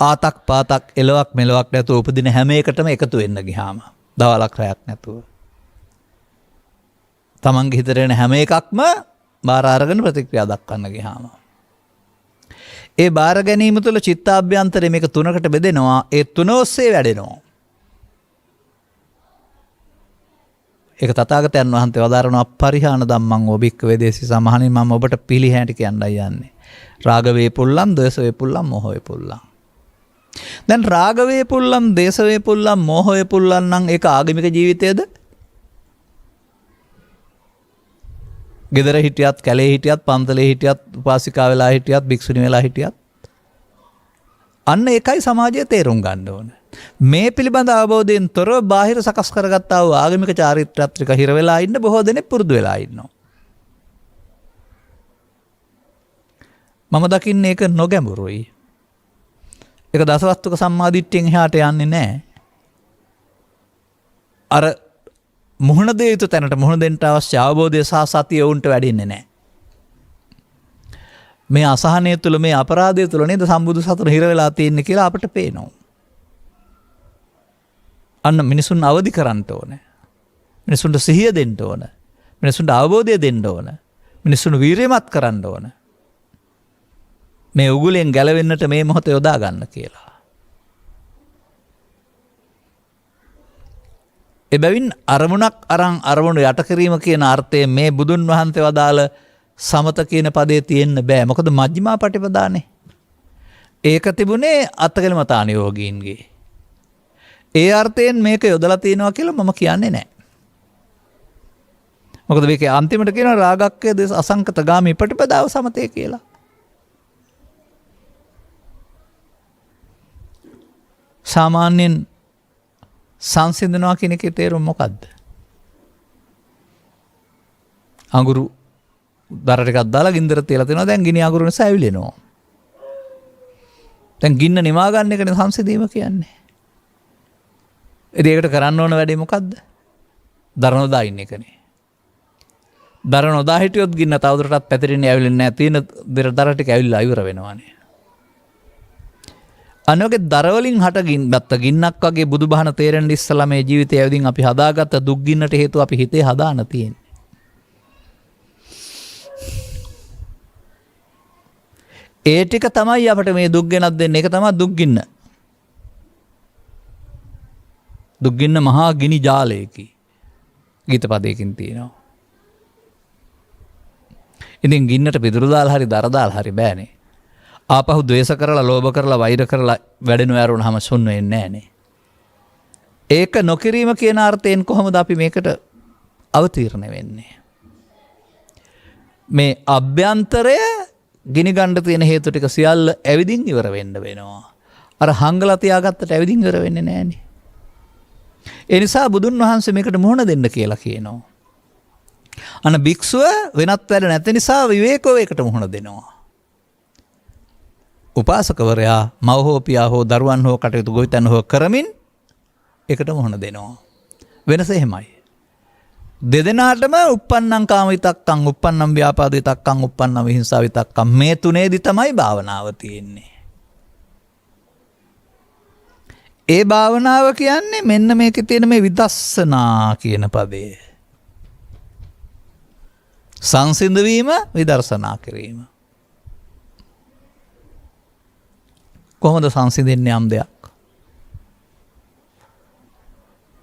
ආතක් පාතක් එලවක් මෙලවක් නැතුව උපදින හැම එකටම එකතු වෙන්න ගියාම දවලක් රැයක් නැතුව තමන්ගේ හිතට එන හැම එකක්ම බාර අරගෙන ප්‍රතික්‍රියා දක්වන්න ගියාම ඒ බාර ගැනීම තුළ චිත්තාභ්‍යන්තරේ මේක තුනකට බෙදෙනවා. ඒ තුන ඔස්සේ වැඩෙනවා. ඒක තථාගතයන් වහන්සේ වදාරනවා පරිහාන ධම්මං ඔබික්ක වේදේසි සමහණින් මම ඔබට පිළිහැටි කියන්නයි යන්නේ. රාග වේපුල්ලම්, ද්වේෂ වේපුල්ලම්, මෝහ වේපුල්ලම්. දැන් රාග වේපුල්ලම්, දේශ වේපුල්ලම්, මෝහ වේපුල්ලම් නම් ඒක ආගමික ජීවිතයේද? ගෙදර හිටියත්, කැලේ හිටියත්, පන්තලේ හිටියත්, උපාසිකා වෙලා හිටියත්, භික්ෂුණී වෙලා හිටියත් අන්න ඒකයි සමාජය තේරුම් ගන්න ඕන. මේ පිළිබඳ අවබෝධයෙන් තොරව බාහිර සකස් කරගත්තා වූ ආගමික චාරිත්‍රාත්‍රික හිර වෙලා ඉන්න බොහෝ දෙනෙක් පුරුදු වෙලා ඉන්නවා. මම දකින්නේ ඒක නොගැඹුරුයි. ඒක දසවස්තුක සම්මාදිට්ඨියෙන් එහාට යන්නේ නැහැ. අර මුහුණ දෙය යුතු තැනට මුහුණ දෙන්න අවශ්‍ය අවබෝධය සහ සතිය උන්ට වැඩින්නේ නැහැ. මේ අසහනය තුළ මේ අපරාධය තුළ නේද සම්බුදු සසුන හිර වෙලා තියෙන්නේ කියලා අපට පේනවා. අන්න මිනිසුන් අවදි කරන්න ඕනේ. මිනිසුන්ට සිහිය දෙන්න ඕන. මිනිසුන්ට අවබෝධය දෙන්න ඕන. මිනිසුන් වීරියමත් කරන්න ඕන. මේ උගුලෙන් ගැලවෙන්නට මේ මොහොත යොදා ගන්න කියලා. එබැවින් අරමුණක් අරන් අරමුණු යට කිරීම කියන අර්ථයෙන් මේ බුදුන් වහන්සේ වදාළ සමත කියන පදේ තියෙන්න බෑ. මොකද මජ්ක්‍ධිමා පටිපදානේ. ඒක තිබුණේ අත්කලමතාන යෝගීන්ගේ. ඒ අර්ථයෙන් මේක යොදලා තියෙනවා කියලා මම කියන්නේ නැහැ. මොකද මේකේ අන්තිමට කියනවා රාගක්කය දේශ අසංකතගාමී ප්‍රතිපදාව සමතේ කියලා. සාමාන්‍යයෙන් සංසිඳනවා කියන එකේ තේරුම මොකද්ද? අඟුරු දර ටිකක් දාලා ගින්දර තියලා තිනවා දැන් ගිනි අඟුරු නිසා ඇවිලෙනවා. දැන් ගින්න නිවා ගන්න එකනේ සංසිඳීම කියන්නේ. ඉතින් ඒකට කරන්න ඕන වැඩේ මොකද්ද? දර නොදා ඉන්න එකනේ. දර නොදා හිටියොත් ගින්න තවදුරටත් පැතිරෙන්නේ ඇවිලෙන්නේ නැහැ. තියෙන දර ටික ඇවිල්ලා ඉවර වෙනවානේ. අනෝගේ දරවලින් හට ගින්නක් වගේ බුදුබහන තේරෙන්න ඉස්සලා මේ ජීවිතය ඇවිදින් අපි හදාගත්ත දුක් ගින්නට හේතුව අපි හිතේ හදාන තියෙන්නේ. ඒ ටික තමයි අපිට මේ දුක් ගෙනත් දෙන්නේ. ඒක තමයි දුක් ගින්න. දුක් ගින්න මහා ගිනි ජාලයකි. ගීතපදයකින් තියෙනවා. ඉතින් ගින්නට පිදුරු දාලා හරි දර දාලා හරි බෑනේ. ආපහු ද්වේෂ කරලා ලෝභ කරලා වෛර කරලා වැඩෙනු ඇරුණාම සුන් වෙන්නේ නැහනේ. ඒක නොකිරීම කියන අර්ථයෙන් කොහොමද අපි මේකට අවතීර්ණ වෙන්නේ? මේ අභ්‍යන්තරය ගිනි ගන්න තියෙන හේතු ටික සියල්ල ඇවිදින් ඉවර වෙන්න වෙනවා. අර හංගලා තියාගත්තට ඇවිදින් ඉවර වෙන්නේ නැහනේ. ඒ නිසා බුදුන් වහන්සේ මේකට මුහුණ දෙන්න කියලා කියනවා. අන භික්ෂුව වෙනත් වැඩ නැති නිසා විවේකව ඒකට මුහුණ දෙනවා. උපාසකවරයා මව හෝ පියා හෝ දරුවන් හෝ කටයුතු ගොවිතැන හෝ කරමින් එකට මුහුණ දෙනවා. වෙනස එහෙමයි. දෙදෙනාටම uppannam කාම විතක්කං, uppannam ව්‍යාපාද විතක්කං, uppannam විහිංසා විතක්කං මේ තුනේදි තමයි භාවනාව තියෙන්නේ. ඒ භාවනාව කියන්නේ මෙන්න මේකේ තියෙන මේ විදර්ශනා කියන පදේ. සංසිඳවීම විදර්ශනා කිරීම. කොහොමද සංසිඳෙන්නේ යම් දෙයක්?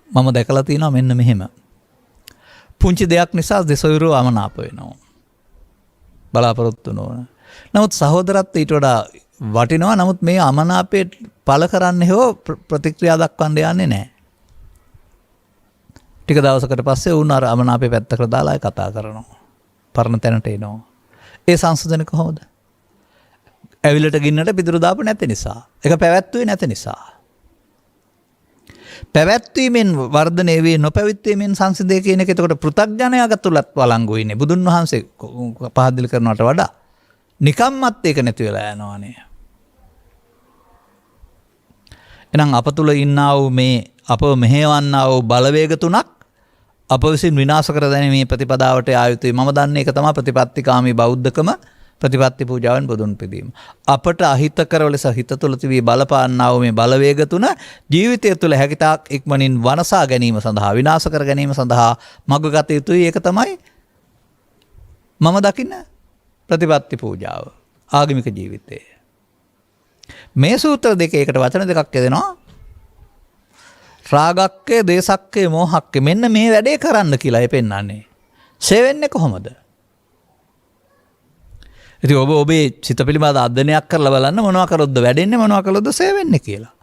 මම දැකලා තියෙනවා මෙන්න මෙහෙම. පුංචි දෙයක් නිසා දෙසොයුරු අමනාප වෙනවා. බලාපොරොත්තු නොවන. නමුත් සහෝදරත් ඊට වඩා වටිනවා. නමුත් මේ අමනාපේ පළ කරන්නේ හෝ ප්‍රතික්‍රියා දක්වන්න යන්නේ නැහැ. ටික දවසකට පස්සේ උන් අර අමනාපේ පැත්තකට දාලා කතා කරනවා. පරණ තැනට එනවා. ඒ සංසෝධන කොහොමද? ඇවිලට ගින්නට පිටුරු දාපු නැති නිසා. ඒක පැවැත්වුවේ නැති නිසා. පැවැත්වීමෙන් වර්ධනය වේ නොපැවැත්වීමෙන් සංසිඳේ කියන එක එතකොට පෘථග්ජනයාග තුලත් වළංගු වෙන්නේ. බුදුන් වහන්සේ පහදල් කරනවට වඩා නිකම්මත් ඒක නැති වෙලා යනවානේ. එහෙනම් අප තුල ඉන්නා වූ මේ අපව මෙහෙවන්නා වූ බලවේග තුනක් අප විසින් විනාශ කර දැමීමේ මේ ප්‍රතිපදාවට ආයුතුයි. මම දන්නේ ඒක තමයි ප්‍රතිපත්තිකාමී බෞද්ධකම ප්‍රතිපත්ති පූජාවෙන් බුදුන් පිදීම. අපට අහිතකර ලෙස හිත තුළ තිබී බලපාන්නා වූ මේ බලවේග තුන ජීවිතය තුළ හැකිතාක් ඉක්මනින් වනසා ගැනීම සඳහා විනාශ කර ගැනීම සඳහා මඟ ගත යුතුයි. ඒක තමයි මම දකින්න ප්‍රතිපත්ති පූජාව ආගමික ජීවිතයේ. මේ සූත්‍ර දෙක එකට වචන දෙකක් යදෙනවා. රාගක්කේ, දේසක්කේ, මෝහක්කේ මෙන්න මේ වැඩේ කරන්න කියලා පෙන්නන්නේ. සෙවෙන්නේ කොහොමද? ඉතින් ඔබ ඔබේ සිත පිළිබඳ අධ්‍යයනයක් කරලා බලන්න මොනවා කරොත්ද වැඩෙන්නේ මොනවා කළොත්ද සෙවෙන්නේ කියලා.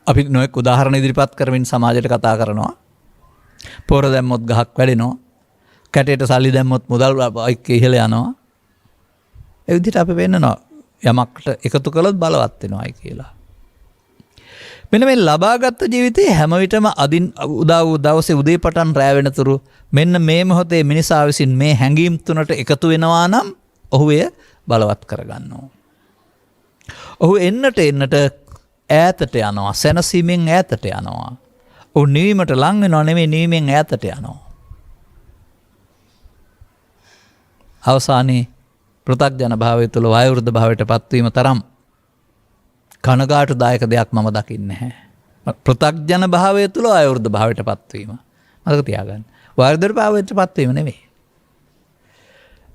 අපි නොඑක් උදාහරණ ඉදිරිපත් කරමින් සමාජයට කතා කරනවා. පොර දැම්මොත් ගහක් වැඩෙනවා. කැටේට සල්ලි දැම්මොත් මුදල් ඉහළ යනවා. ඒ විදිහට අපි වෙන්නනවා. යමකට එකතු කළොත් බලවත් වෙනවායි කියලා. මෙන්න මේ ලබාගත් ජීවිතේ හැම විටම අදින් උදා වූ දවසේ උදේ පටන් රැ වෙනතුරු මෙන්න මේ මොහොතේ මිනිසා විසින් මේ හැඟීම් තුනට එකතු වෙනවා නම් ඔහු එය බලවත් කරගන්නවා. ඔහු එන්නට ඈතට යනවා. සැනසීමෙන් ඈතට යනවා. ඔහු නිවීමට ලං වෙනව නෙමෙයි නිවීමෙන් ඈතට යනවා. අවසානයේ පෘථග්ජන භාවය තුළ වයෝවෘද්ධ භාවයට පත්වීම තරම් කනගාටුදායක දෙයක් මම දකින්නේ නැහැ. පෘථග්ජන භාවය තුළ වයෝවෘද්ධ භාවයට පත්වීම. මතක තියාගන්න. වයෝවෘද්ධ භාවයට පත්වීම නෙමෙයි.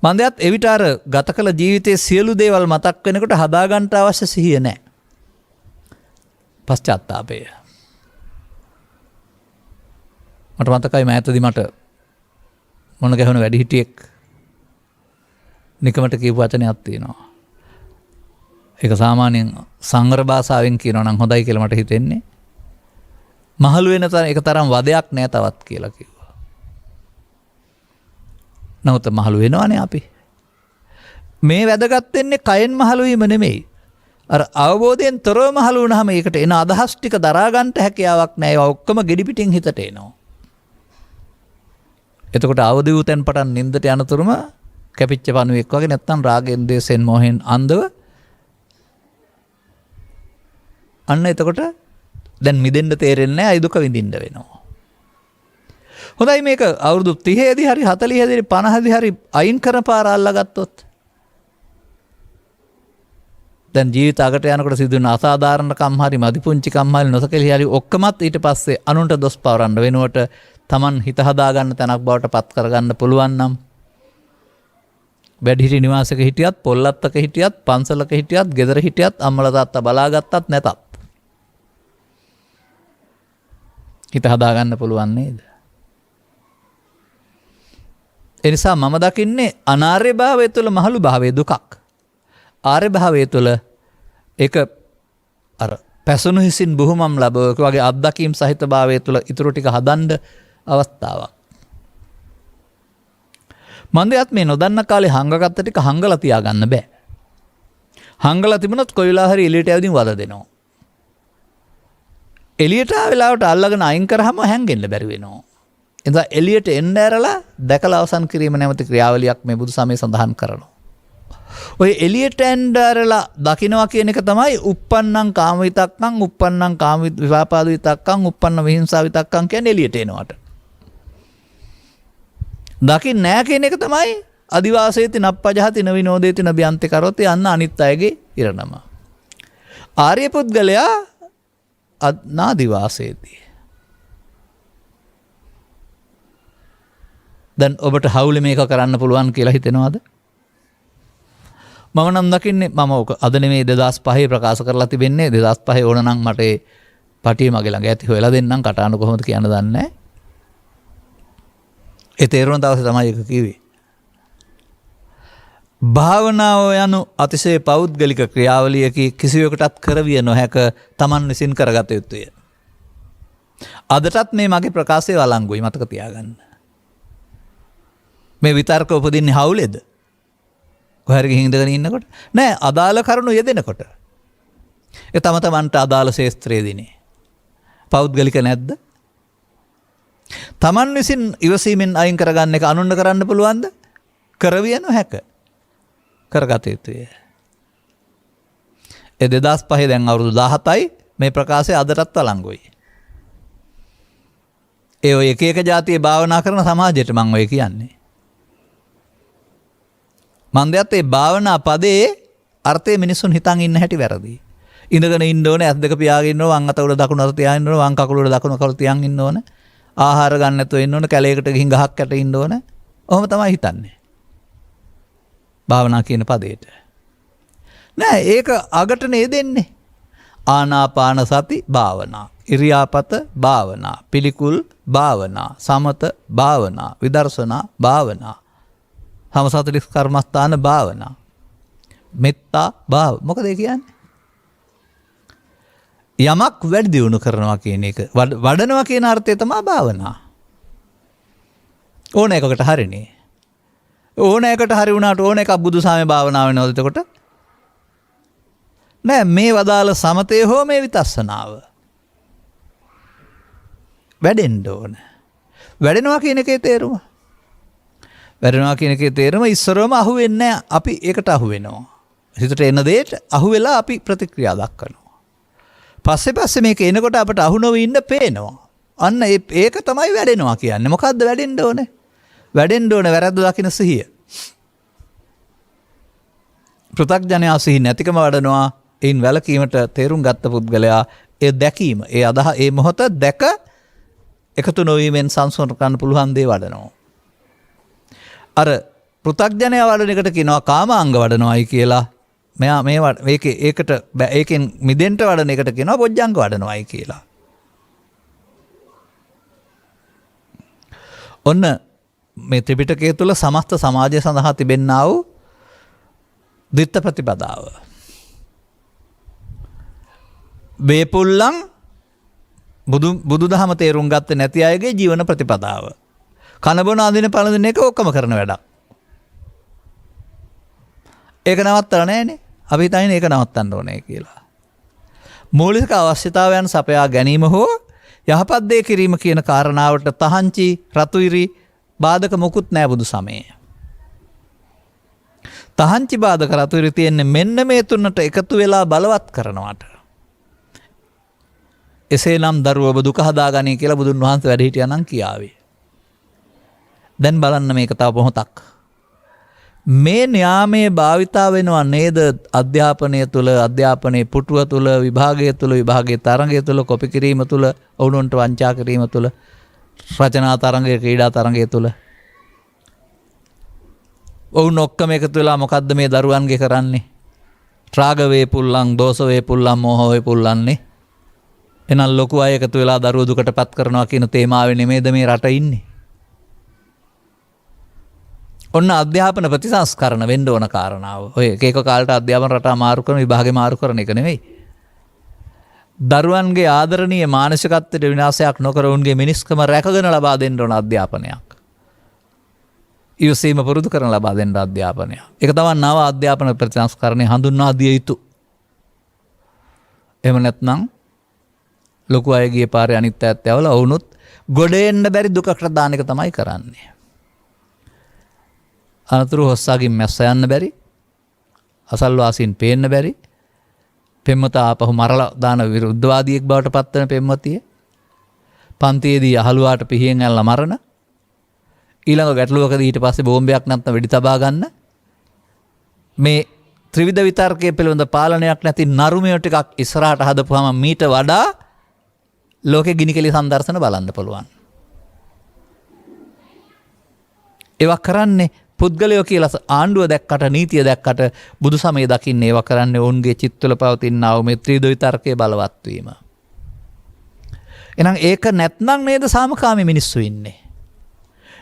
මන්දයත් එවිට අර ගත කළ ජීවිතයේ සියලු දේවල් මතක් වෙනකොට හදාගන්න අවශ්‍ය සිහිය නැහැ. පශ්චාත්තාපය. මට මතකයි මෑතදී මට මොන ගැහුණ වැඩිහිටියෙක් නිකමට කියපු වචනයක් තියෙනවා. ඒක සාමාන්‍යයෙන් සංවර භාෂාවෙන් කියනවා නම් හොඳයි කියලා මට හිතෙන්නේ. මහලු වෙන එක තරම් වදයක් නෑ තවත් කියලා කිව්වා. නමුත් මහලු වෙනවනේ අපි. මේ වැදගත් වෙන්නේ කයෙන් මහලු වීම නෙමෙයි. අර අවබෝධයෙන් තොරව මහලු වුණාම ඒකට එන අදහස් ටික දරා ගන්නට හැකියාවක් නෑ. ඒවා ඔක්කොම ගෙඩි පිටින් හිතට එනවා. එතකොට අවදි වූ තැන් පටන් නින්දට යනතුරුම කැපිච්ච පණුවෙක් වගේ නැත්තම් රාගෙන් දේශෙන් මොහෙන් අන්දව අන්න එතකොට දැන් මිදෙන්න තේරෙන්නේ නැහැ. අයි දුක විඳින්න වෙනවා. හොඳයි මේක අවුරුදු 30 දී හරි 40 දී 50 දී හරි අයින් කරන පාර අල්ලගත්තොත් දැන් ජීවිත අගට යනකොට සිදුවන අසාධාරණකම් හරි මදිපුංචිකම් හරි නොසකෙලි හරි ඔක්කොමත් ඊට පස්සේ අනුන්ට දොස් පවරන්න වෙනුවට Taman හිත හදාගන්න තැනක් බවට පත් කරගන්න පුළුවන් නම් වැඩිහිටි නිවාසයක හිටියත් පොල්ලත්තක හිටියත් පන්සලක හිටියත් ගෙදර හිටියත් අම්මලා තාත්තා බලාගත්තත් නැතත් හිත හදාගන්න පුළුවන් නේද? ඒ නිසා මම දකින්නේ අනාර්ය භාවය තුළ මහලු භාවයේ දුකක්. ආර්ය භාවය තුළ ඒක අර පැසුණු හිසින් බුහුමම් ලැබුවක වගේ අත්දැකීම් සහිත භාවය තුළ ඊටු ටික හදන්න අවස්ථාවක්. මන්දයත් මේ නොදන්න කාලේ හංගගත්ත ටික හංගලා තියාගන්න බෑ. හංගලා තිබුණොත් කොයි වෙලාව හරි එළියට ඇවිදින් වද දෙනවා. එළියට ආ වෙලාවට අල්ලගෙන අයින් කරාම හැංගෙන්න බැරි වෙනවා. එතන එළියට එන්න ඇරලා දැකලා අවසන් කිරීම නැමැති ක්‍රියාවලියක් මේ බුදු සමයේ සඳහන් කරනවා. ඔය එළියට එන්න ඇරලා දකින්නවා කියන එක තමයි uppannam කාම විතක්කං, uppannam කාම විපාපාද විතක්කං, uppannam විහිංසා විතක්කං කියන්නේ එළියට එනවට. දකින්න නැහැ කියන එක තමයි අදිවාසේති නප්පජහති නවිනෝදේති නබියන්ති කරොති යන්න අනිත් අයගේ ඉරණම. ආර්ය පුද්ගලයා නාදිවාසේති. දැන් ඔබට හවුල මේක කරන්න පුළුවන් කියලා හිතෙනවාද? මම නම් දකින්නේ මම ඔක අද නෙමෙයි 2005 ප්‍රකාශ කරලා තිබෙන්නේ 2005 ඕන නම් මට ඒ පටිය මගේ ළඟ ඇති හොයලා දෙන්නම් කටහඬ කොහොමද කියන්න දන්නේ නැහැ. ඒ තේරුණ දවසේ තමයි ඒක කිව්වේ. භාවනාව යනු අතිශය පෞද්ගලික ක්‍රියාවලියකි කිසිවෙකුටත් කරවිය නොහැක තමන් විසින් කරගත යුතුය. අදටත් මේ මගේ ප්‍රකාශය වළංගුයි මතක තියාගන්න. මේ විතර්ක උපදින්නේ හවුලේද? කොහරි ගිහින් ඉඳගෙන ඉන්නකොට නෑ අදාළ කරුණු යෙදෙනකොට. ඒ තම තමන්ට අදාළ ශේස්ත්‍රයේදීනේ. පෞද්ගලික නැද්ද? තමන් විසින් ඉවසීමෙන් අයින් කරගන්න එක අනුන්න කරන්න පුළුවන්ද? කරවිය නොහැක. කරගත යුතුය. ඒ 2005 දැන් අවුරුදු 17යි මේ ප්‍රකාශය අදටත් වළංගුයි. ඒ ඔය එක එක જાතියේ භාවනා කරන සමාජයට මම ඔය කියන්නේ. මන්දයත් ඒ භාවනා පදේ අර්ථය මිනිස්සුන් හිතන් ඉන්න හැටි වැරදි. ඉඳගෙන ඉන්න ඕනේ, ඇස් දෙක පියාගෙන ඉන්න ඕනේ, වම් අත උඩ දකුණු අත තියාගෙන ඉන්න ඕනේ, වම් කකුල උඩ දකුණු කකුල තියන් ඉන්න ඕනේ. ආහාර ගන්න නැතුව ඉන්න ඕනේ, කැලේකට ගිහින් ගහක් යට ඉන්න ඕනේ. ඔහොම තමයි හිතන්නේ. භාවනා කියන පදේට. නෑ ඒක අගට නේ දෙන්නේ. ආනාපාන සති භාවනා, ඉරියාපත භාවනා, පිළිකුල් භාවනා, සමත භාවනා, විදර්ශනා භාවනා, සමසතලිස් කර්මස්ථාන භාවනා, මෙත්තා භාව. මොකද ඒ කියන්නේ? යමක් වැඩි දියුණු කරනවා කියන එක. වඩනවා කියන අර්ථය තමයි භාවනා. ඕන එකකට හරිනේ. ඕන එකට හරි වුණාට ඕන එකක් බුදුසාමේ භාවනාව වෙනවද එතකොට? නෑ මේ වදාළ සමතේ හෝ මේ විපස්සනාව. වැඩෙන්න ඕන. වැඩෙනවා කියන එකේ තේරුම. වැඩෙනවා කියන එකේ තේරුම ඉස්සරවම අහු වෙන්නේ නැහැ. අපි ඒකට අහු වෙනවා. හිතට එන දෙයට අහු වෙලා අපි ප්‍රතික්‍රියා දක්වනවා. පස්සේ මේක එනකොට අපට අහු නොවී ඉන්න පේනවා. අන්න ඒක තමයි වැඩෙනවා කියන්නේ. මොකද්ද වැඩෙන්න ඕනේ? වැඩෙන්න ඕනේ වැරද්ද දකින්න සිහිය. පෘථග්ජනයා සිහි නැතිකම වඩනවා. ඒන් වැළකීමට තේරුම් ගත්ත පුද්ගලයා ඒ දැකීම, ඒ අදහ, ඒ මොහොත දැක එකතු නොවීමෙන් සංසෝධන කරන්න පුළුවන් දේ වඩනවා. අර පෘථග්ජනයා වඩන එකට කියනවා කාමාංග වඩනවායි කියලා. මෙයා ඒකෙන් මිදෙන්න වඩන එකට කියනවා බොජ්ජංග වඩනවායි කියලා. ඔන්න මේ ත්‍රිපිටකය තුළ සමස්ත සමාජය සඳහා තිබෙන්නා වූ ද්විත්ත ප්‍රතිපදාව. වේපුල්ලන් බුදු දහම තේරුම් ගත්ත නැති අයගේ ජීවන ප්‍රතිපදාව. කනබොන අඳින පළඳින එක ඔක්කොම කරන වැඩක්. ඒක නවත්තලා නැහැනේ. අපි හිතන්නේ ඒක නවත්තන්න ඕනේ කියලා. මූලික අවශ්‍යතාවයන් සපයා ගැනීම හෝ යහපත් දේ කිරීම කියන කාරණාවට තහංචි රතුයිරි බාධක මොකුත් නැහැ බුදු සමයේ. තහංචි බාධක රතුයිරි තියෙන්නේ මෙන්න මේ තුනට එකතු වෙලා බලවත් කරනවට. එසේනම් දරුවෝ ඔබ දුක හදාගනී කියලා බුදුන් වහන්සේ වැඩ හිටියා නම් කියාවේ. දැන් බලන්න මේක තව මොහොතක්. මේ න්යාමයේ භාවිතා වෙනවා නේද අධ්‍යාපනය තුළ, අධ්‍යාපනයේ පුටුව තුළ, විභාගය තුළ, විභාගයේ තරඟය තුළ, කොපි කිරීම තුළ, ඔවුන්ට වංචා කිරීම තුළ, රචනා තරඟය, ක්‍රීඩා තරඟය තුළ. ඔවුන් ඔක්කොම එකතු වෙලා මොකද්ද මේ දරුවන්ගේ කරන්නේ? රාග වේපුල්ලන්, දෝෂ වේපුල්ලන්, මෝහ වේපුල්ලන්නේ. එනල් ලොකු අය එකතු වෙලා දරුවෝ දුකටපත් කරනවා කියන තේමාවේ නෙමෙයිද මේ රට ඉන්නේ? ඔන්න අධ්‍යාපන ප්‍රතිසංස්කරණ වෙන්න ඕන කාරණාව. ඔය එක කාලට අධ්‍යාපන රට මාරු කරන, විභාගෙ මාරු කරන එක නෙවෙයි. දරුවන්ගේ ආදරණීය මානසිකත්වයට විනාශයක් නොකර උන්ගේ මිනිස්කම රැකගෙන ලබා දෙන්න ඕන අධ්‍යාපනයක්. ඉවසීම පුරුදු කරන ලබා දෙන්න අධ්‍යාපනයක්. ඒක තමයි නව අධ්‍යාපන ප්‍රතිසංස්කරණය හඳුන්වා දිය යුතු. එහෙම නැත්නම් ලොකු අය ගිය පාරේ අනිත් පැත්ත යවලා වුණොත් ගොඩ එන්න බැරි දුකකට දාන එක තමයි කරන්නේ. අනතුරු හොස්සාකින් මැස්ස යන්න බැරි, අසල්වාසීන් පේන්න බැරි, පෙම්වත ආපහු මරලා දාන විරුද්ධවාදියෙක් බවට පත්වන පෙම්වතිය, පන්තියේදී අහලුවාට පිහියෙන් ඇල්ලා මරණ, ඊළඟ ගැටලුවකදී ඊට පස්සේ බෝම්බයක් නැත්නම් වෙඩි තබා ගන්න මේ ත්‍රිවිධ විතර්කයේ පිළිබඳ පාලනයක් නැති නරුමය ටිකක් ඉස්සරහට හදපුවාම මීට වඩා ලෝකේ ගිනිකෙලි සම්දර්ශන බලන්න පුළුවන්. ඒවා කරන්නේ පුද්ගලයෝ කියලා ආණ්ඩුව දැක්කට නීතිය දැක්කට බුදු සමය දකින්නේ ඒවා කරන්නේ ඔවුන්ගේ චිත්තවල පවතිනා වූ මේ ත්‍රිවිධ විතර්කයේ බලවත් වීම. එහෙනම් ඒක නැත්නම් නේද සාමකාමී මිනිස්සු ඉන්නේ.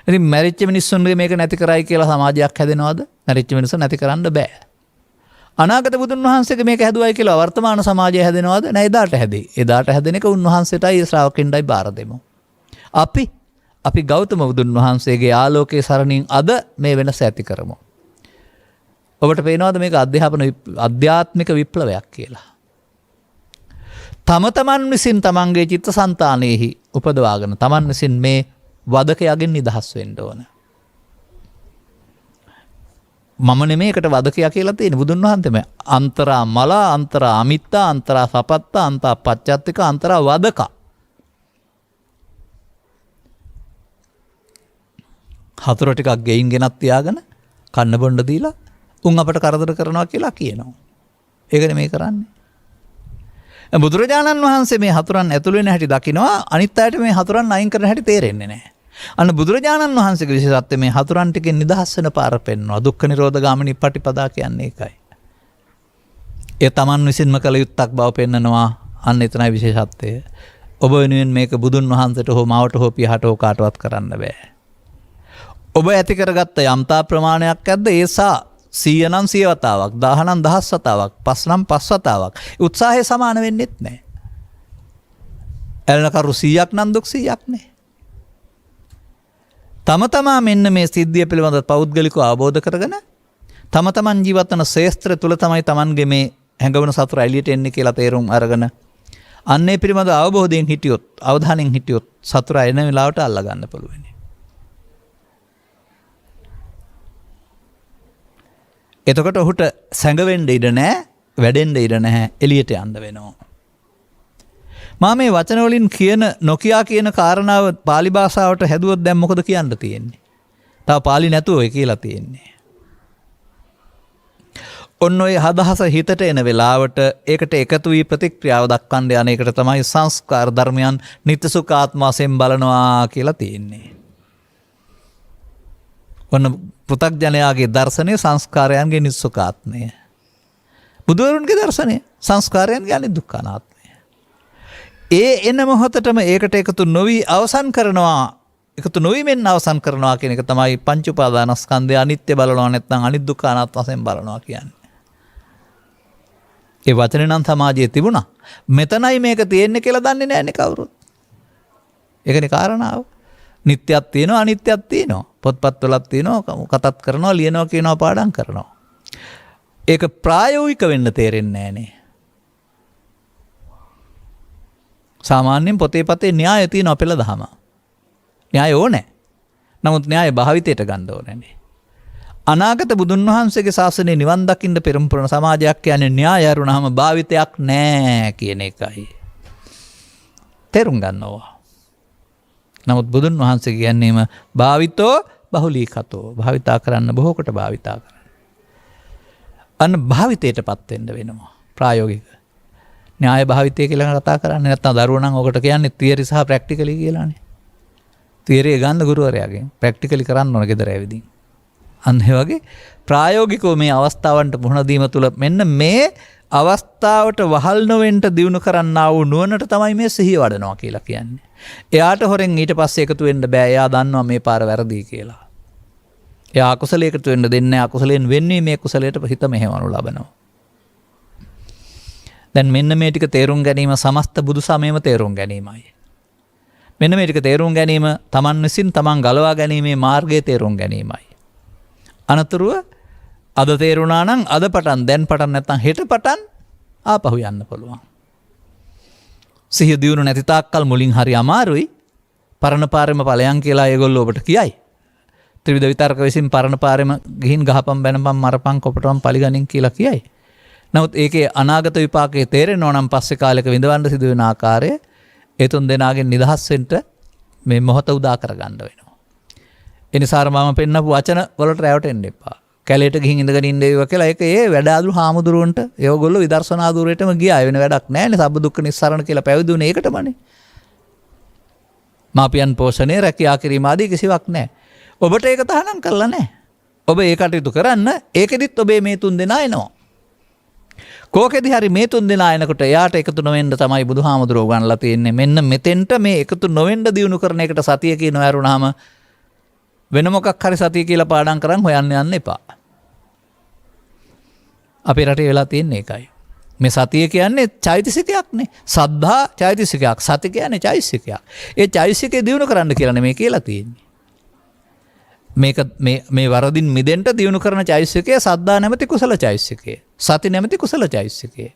ඉතින් මැරිච්ච මිනිස්සුන්ගේ මේක නැති කරයි කියලා සමාජයක් හැදෙනවද? මැරිච්ච මිනිස්සු නැති කරන්න බෑ. අනාගත බුදුන් වහන්සේගේ මේක හැදුවයි කියලා වර්තමාන සමාජය හැදෙනවද? නෑ එදාට හැදෙයි. එදාට හැදෙන එක උන්වහන්සේටයි ශ්‍රාවකින්ටයි බාර දෙමු. අපි ගෞතම බුදුන් වහන්සේගේ ආලෝකයේ සරණින් අද මේ වෙනස ඇති කරමු. ඔබට පේනවද මේක අධ්‍යාත්මික විප්ලවයක් කියලා? තම තමන් විසින් තමන්ගේ චිත්තසංතානෙහි උපදවාගෙන තමන් විසින් මේ වදකයාගෙන් නිදහස් වෙන්න ඕන. මම නෙමේකට වදකයා කියලා තියෙන බුදුන් වහන්සේම අන්තරා මලා අන්තරා අමිත්තා අන්තරා සපත්තා අන්තා පච්චත්තික අන්තරා වදක. හතර ටිකක් ගෙයින් ගෙනත් තියාගෙන කන්න බොන්න දීලා උන් අපට කරදර කරනවා කියලා කියනවා. ඒකනේ මේ කරන්නේ. බුදුරජාණන් වහන්සේ මේ හතුරන් ඇතුළු වෙන හැටි දකිනවා අනිත් අයට මේ හතුරන් අයින් කරන හැටි තේරෙන්නේ නැහැ. අන්න බුදුරජාණන් වහන්සේගේ විශේෂත්වය මේ හතුරන් ටිකෙන් නිදහස් වෙන පාර පෙන්වනවා. දුක්ඛ නිරෝධ ගාමිනී පටිපදා කියන්නේ ඒකයි. ඒ තමන් විසින්ම කළ යුත්තක් බව පෙන්නනවා. අන්න එතනයි විශේෂත්වය. ඔබ වෙනුවෙන් මේක බුදුන් වහන්සේට හෝ මාවට හෝ පියහට හෝ කාටවත් කරන්න බෑ. ඔබ ඇති කරගත්ත යම්තා ප්‍රමාණයක් ඇද්ද ඒසා 100 නම් 100 වතාවක් 10 නම් 10 වතාවක් 5 නම් 5 වතාවක් උත්සාහය සමාන වෙන්නේත් නැහැ. එළන කරු 100ක් නම් දුක් 100ක් නේ. තම තමා මෙන්න මේ සිද්ධිය පිළිබඳව පෞද්ගලිකව අවබෝධ කරගෙන තම තමන් ජීවත් වන ශේස්ත්‍ර තුල තමයි තමන්ගේ මේ හැඟවන සතුර එළියට එන්නේ කියලා තේරුම් අරගෙන අන්නේ පිළිබඳව අවබෝධයෙන් හිටියොත් අවධානයෙන් හිටියොත් සතුර එන වෙලාවට අල්ලා ගන්න පුළුවන්. එතකොට ඔහුට සැඟවෙන්න ඉඩ නැහැ, වැඩෙන්න ඉඩ නැහැ, එළියට යන්න වෙනවා. මා මේ වචන වලින් කියන නොකියා කියන කාරණාව pāli භාෂාවට හැදුවොත් දැන් මොකද කියන්න තියෙන්නේ? තව pāli නැතුව ඔය කියලා තියෙන්නේ. ඔන්න ඔය හදහස හිතට එන වෙලාවට ඒකට එකතු වී ප්‍රතික්‍රියාව දක්වන්න යන එකට තමයි සංස්කාර ධර්මයන් නිත්‍ය සුඛ ආත්ම වශයෙන් බලනවා කියලා තියෙන්නේ. ඔන්න පෘථග්ජනයාගේ දර්ශනය සංස්කාරයන්ගේ නිස්සුකාත්මය. බුදුවරුන්ගේ දර්ශනය සංස්කාරයන්ගේ අනිදුක්ඛානාත්මය. ඒ එන මොහොතටම ඒකට එකතු නොවි අවසන් කරනවා, එකතු නොවීමෙන් අවසන් කරනවා කියන එක තමයි පංච උපාදානස්කන්ධය අනිත්‍ය බලනවා නැත්නම් අනිදුක්ඛානාත්ම වශයෙන් බලනවා කියන්නේ. ඒ වචනේ නම් සමාජයේ තිබුණා. මෙතනයි මේක තියෙන්නේ කියලා දන්නේ නැන්නේ කවුරුත්. ඒකනේ කාරණාව. නිත්‍යයක් තියෙනවා අනිත්‍යයක් තියෙනවා. පොත්පත්වලක් තියෙනවා කතාත් කරනවා ලියනවා කියනවා පාඩම් කරනවා. ඒක ප්‍රායෝගික වෙන්න තේරෙන්නේ නැහනේ. සාමාන්‍යයෙන් පොතේ පතේ න්‍යාය තියෙනවා පෙළ දහම. න්‍යාය ඕනේ. නමුත් න්‍යාය භාවිතයට ගන්න ඕනේ. අනාගත බුදුන් වහන්සේගේ ශාසනය නිවන් දකින්න පෙරම්පුරන සමාජයක් කියන්නේ න්‍යාය අරුණාම භාවිතයක් නැහැ කියන එකයි. තේරුම් ගන්න ඕවා. නමුත් බුදුන් වහන්සේ කියන්නේම භාවිතෝ බහුලීකතෝ භාවිතා කරන්න බොහෝකට භාවිතා කරන්න. අන්න භාවිතයටපත් වෙන්න වෙනවා ප්‍රායෝගික. න්‍යාය භාවිතය කියලා කතා කරන්නේ නැත්නම් දරුවෝ නම් ඔකට කියන්නේ තියරි සහ ප්‍රැක්ටිකලි කියලානේ. තියරි ගන්න ගුරුවරයාගෙන් ප්‍රැක්ටිකලි කරන්න ඕන ගෙදර ඇවිදින්. අන්න ඒ වගේ ප්‍රායෝගිකව මේ අවස්ථාවන්ට මුහුණ දීම තුළ මෙන්න මේ අවස්ථාවට වහල් නොවෙන්න දිනු කරන්නා වූ නුවණට තමයි මේ සිහිය වඩනවා කියලා කියන්නේ. එයාට හොරෙන් ඊට පස්සේ එකතු වෙන්න බෑ. එයා දන්නවා මේ පාර වැරදි කියලා. එයා අකුසලයකට වෙන්න දෙන්නේ නැහැ. අකුසලයෙන් වෙන්නේ මේ කුසලයට හිත මෙහෙවනු ලබනවා. දැන් මෙන්න මේ ටික තේරුම් ගැනීම සමස්ත බුදු සමයම තේරුම් ගැනීමයි. මෙන්න මේ ටික තේරුම් ගැනීම තමන් විසින් තමන් ගලවා ගැනීමේ මාර්ගය තේරුම් ගැනීමයි. අනතුරුව අද තේරුණා නම් අද පටන් දැන් පටන් නැත්නම් හෙට පටන් ආපහු යන්න පුළුවන්. සිහිය දියුණු නැති තාක්කල් මුලින් හරි අමාරුයි. පරණ පාරෙම ඵලයන් කියලා ඒගොල්ලෝ ඔබට කියයි. ත්‍රිවිධ විතර්ක විසින් පරණ පාරෙම ගිහින් ගහපම් බැනපම් මරපම් කොපටම් පලිගනින් කියලා කියයි. නමුත් ඒකේ අනාගත විපාකයේ තේරෙනවා නම් පස්සේ කාලෙක විඳවන්න සිදු වෙන ආකාරය ඒ තුන් දෙනාගෙන් නිදහස් වෙන්න මේ මොහොත උදා කරගන්න වෙනවා. එනිසාර මම පෙන්නපු වචන වලට රැවටෙන්න එපා. කැලේට ගිහින් ඉඳගෙන ඉන්න ඒවා කියලා ඒක ඒ වැඩාදුරු හාමුදුරුවන්ට ඒගොල්ලෝ විදර්ශනා ධූරයටම ගියා. වෙන වැඩක් නැහැනේ. සබ්බ දුක්ඛ නිස්සාරණ කියලා පැවිදුනේ ඒකටමනේ. මාපියන් පෝෂණය රැකියා කිරීම ආදී කිසිවක් නැහැ. ඔබට ඒක තහනම් කරලා නැහැ. ඔබ ඒ කටයුතු කරන්න ඒකෙදිත් ඔබේ මේ තුන් දෙනා එනවා. කෝකෙදි හරි මේ තුන් දෙනා එනකොට එයාට එකතු නොවෙන්න තමයි බුදුහාමුදුරුවෝ ගන්නලා තියෙන්නේ. මෙන්න මෙතෙන්ට මේ එකතු නොවෙන්න දිනු කරන එකට සතිය කියනවා ඇරුණාම වෙන මොකක් හරි සතිය කියලා පාඩම් කරන් හොයන්න යන්න එපා. අපේ රටේ වෙලා තියෙන්නේ ඒකයි. මේ සතිය කියන්නේ චෛතසිකයක්නේ. සද්ධා චෛතසිකයක්. සති කියන්නේ චෛතසිකයක්. ඒ චෛතසිකේ දිනු කරන්න කියලා නෙමෙයි කියලා තියෙන්නේ. මේක මේ වරදින් මිදෙන්න දිනු කරන චෛතසිකය සද්ධා නැමැති කුසල චෛතසිකය. සති නැමැති කුසල චෛතසිකය.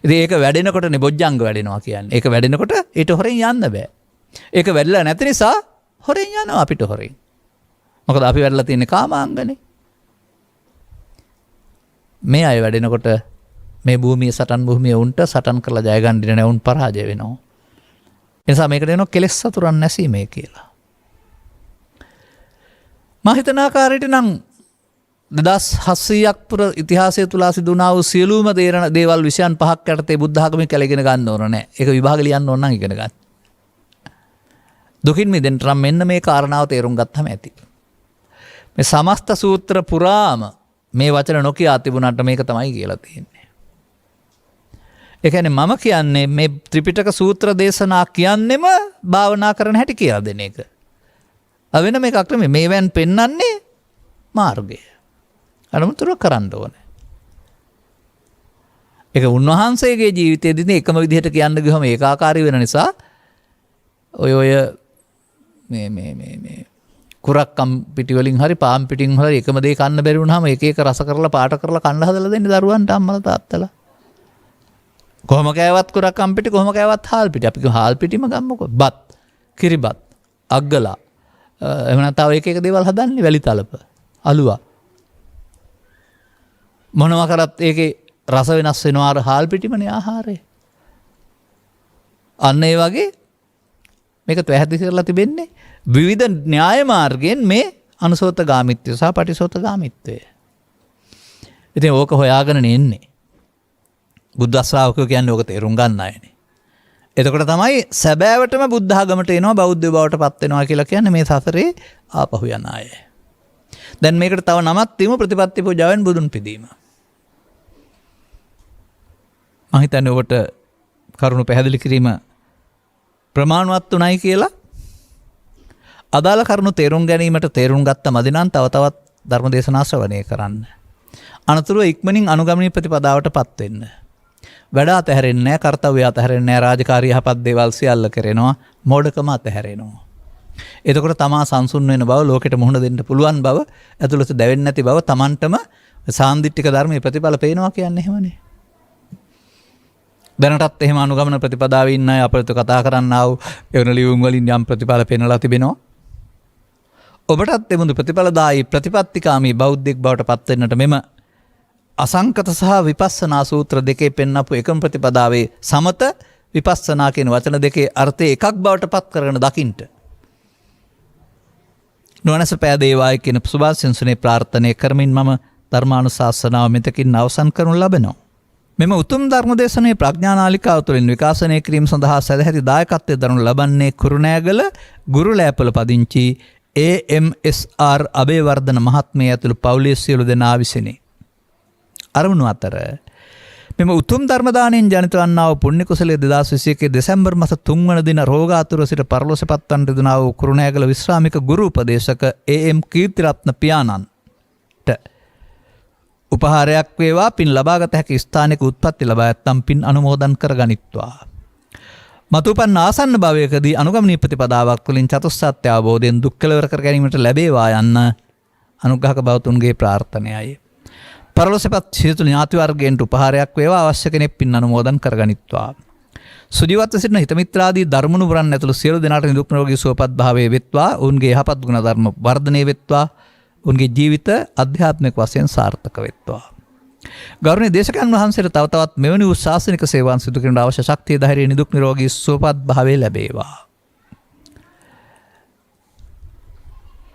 ඉතින් ඒක වැඩෙනකොටනේ බොජ්ජංග වැඩෙනවා කියන්නේ. ඒක වැඩෙනකොට ඊට හොරෙන් යන්න බෑ. ඒක වැඩිලා නැති නිසා හොරෙන් යනවා අපිට හොරෙන්. මොකද අපි වැඩලා තියෙන්නේ කාමාංගනේ. මේ අය වැඩෙනකොට මේ භූමිය සටන් භූමිය උන්ට සටන් කරලා ජය ගන්න දින නැවුන් පරාජය වෙනවා. ඒ නිසා මේකට දෙනවා කෙලෙස් සතුරන් නැසීමේ කියලා. මා හිතන ආකාරයට නම් 2700ක් පුර ඉතිහාසය තුල සිදු වුණා වූ සියලුම දේවල් විෂයන් පහක් යටතේ බුද්ධ ආගමේ කියලා ඉගෙන ගන්න ඕන නෑ. ඒක විභාග ලියන්න ඕන නම් ඉගෙන ගන්න. දුකින් මිදෙන්න නම් මෙන්න මේ කාරණාව තේරුම් ගත්තම ඇති. මේ සමස්ත සූත්‍ර පුරාම මේ වචන නොකියා තිබුණාට මේක තමයි කියලා තියෙන්නේ. ඒ කියන්නේ මම කියන්නේ මේ ත්‍රිපිටක සූත්‍ර දේශනා කියන්නෙම භාවනා කරන හැටි කියලා දෙන එක. වෙන මේකක් නෙමෙයි. මේවෙන් පෙන්වන්නේ මාර්ගය. අනුමතර කරන්න ඕනේ. ඒක උන්වහන්සේගේ ජීවිතයේදී එකම විදිහට කියන්න ගියම ඒකාකාරී වෙන නිසා ඔය මේ කුරක්කම් පිටි වලින් හරි පාම් පිටින් හරි එකම දේ කන්න බැරි වුණාම එක එක රස කරලා පාට කරලා කන්න හදලා දෙන්නේ දරුවන්ට අම්මලා තාත්තලා. කොහොම කෑවත් කුරක්කම් පිටි කොහොම කෑවත් හාල් පිටි. අපි හාල් පිටිම ගම්මකෝ. බත්, කිරිබත්, අග්ගලා. එහෙම නැත්නම් එක එක දේවල් හදන්නේ වැලි තලප, අලුවා. මොනවා කරත් ඒකේ රස වෙනස් වෙනවා. අර හාල් පිටිමනේ ආහාරය. අන්න ඒ වගේ මේක පැහැදිලි කරලා තිබෙන්නේ විවිධ න්‍යාය මාර්ගයෙන් මේ අනුසෝතගාමිත්වය සහ පටිසෝතගාමිත්වය. ඉතින් ඕක හොයාගෙන එන්නේ. බුද්ධ ශ්‍රාවකයෝ කියන්නේ ඕක තේරුම් ගන්න අයනේ. එතකොට තමයි සැබෑවටම බුද්ධ ආගමට එනවා බෞද්ධ බවට පත් වෙනවා කියලා කියන්නේ මේ සසරේ ආපහු යන අය. දැන් මේකට තව නමක් තියමු ප්‍රතිපත්ති පූජාවෙන් බුදුන් පිදීම. මම හිතන්නේ ඔබට කරුණු පැහැදිලි කිරීම ප්‍රමාණවත් උනායි කියලා. අදාළ කරුණු තේරුම් ගැනීමට තේරුම් ගත්ත මදිනම් තව තවත් ධර්ම දේශනා ශ්‍රවණය කරන්න. අනතුරුව ඉක්මනින් අනුගමනීය ප්‍රතිපදාවට පත් වෙන්න. වැඩ අතහැරෙන්නේ නැහැ, කාර්යය අතහැරෙන්නේ නැහැ, රාජකාරී යහපත් දේවල් සියල්ල කරනවා, මෝඩකම අතහැරෙනවා. එතකොට තමා සංසුන් වෙන බව, ලෝකෙට මුහුණ දෙන්න පුළුවන් බව, ඇතුළත දැවෙන්නේ නැති බව, Tamanටම සාන්දිටික ධර්මයේ ප්‍රතිඵල පේනවා කියන්නේ එහෙමනේ. දැනටත් එහෙම අනුගමන ප්‍රතිපදාවේ ඉන්න අය අපිට කතා කරන්න ආව එවන ලියුම් වලින් යම් ප්‍රතිඵල පෙන්වලා තිබෙනවා. ඔබටත් එමුදු ප්‍රතිඵලදායි ප්‍රතිපත්තිකාමී බෞද්ධෙක් බවට පත් වෙන්නට මෙම අසංකත සහ විපස්සනා සූත්‍ර දෙකේ පෙන්වපු එකම ප්‍රතිපදාවේ සමත විපස්සනා කියන වචන දෙකේ අර්ථය එකක් බවට පත් කරගෙන දකින්න. නොනස පෑදේවායි කියන සුභාශිංසනේ ප්‍රාර්ථනා කරමින් මම ධර්මානුශාසනාව මෙතකින් අවසන් කරනු ලබනවා. මෙම උතුම් ධර්මදේශනයේ ප්‍රඥානාලිකාව තුළින් විකාශනය කිරීම සඳහා සැදැහැති දායකත්වයේ දරනු ලබන්නේ කුරුණෑගල ගුරුලෑපොළ පදිංචි AMSR අබේවර්ධන මහත්මිය ඇතුළු පවුලේ සියලු දෙනා විසිනි. අරමුණු අතර මෙම උතුම් ධර්ම දාණයෙන් ජනිත වන්නා වූ පුණ්‍ය කුසලයේ 2021 දෙසැම්බර් මාස 3 වන දින රෝගාතුර සිට පරලෝසපත් වන්නට දුනා වූ කුරුණෑගල විශ්‍රාමික ගුරු උපදේශක AM කීර්තිරත්න පියාණන්ට උපහාරයක් වේවා. පින් ලබාගත හැකි ස්ථානයක උත්පත්ති ලබා ඇත්තම් පින් අනුමෝදන් කරගනිත්වා. මතුපන් ආසන්න භවයකදී අනුගමනීය ප්‍රතිපදාවක් වලින් චතුස්සත්‍ය අවබෝධයෙන් දුක් කෙලවර කර ගැනීමට ලැබේවා යන්න අනුග්‍රහක බවතුන්ගේ ප්‍රාර්ථනයයි. පරලෝසපත් සියලු ඥාති වර්ගයන්ට උපහාරයක් වේවා. අවශ්‍ය කෙනෙක් පින් අනුමෝදන් කරගනිත්වා. සුජීවත්ව සිටින හිතමිත්‍රාදී ධර්මණු වරන් ඇතුළු සියලු දෙනාට නිදුක් නිරෝගී සුවපත් භාවයේ වෙත්වා. ඔවුන්ගේ යහපත් ගුණ ධර්ම වර්ධනය වෙත්වා. උන්ගේ ජීවිත අධ්‍යාත්මික වශයෙන් සාර්ථක වෙත්වා. ගෞරවනීය දේශකයන් වහන්සේට තව තවත් මෙවැනි වූ ශාසනික සේවාවන් සිදු කිරීමට අවශ්‍ය ශක්තිය, ධෛර්යය, නිදුක් නිරෝගී සුවපත් භාවය ලැබේවා.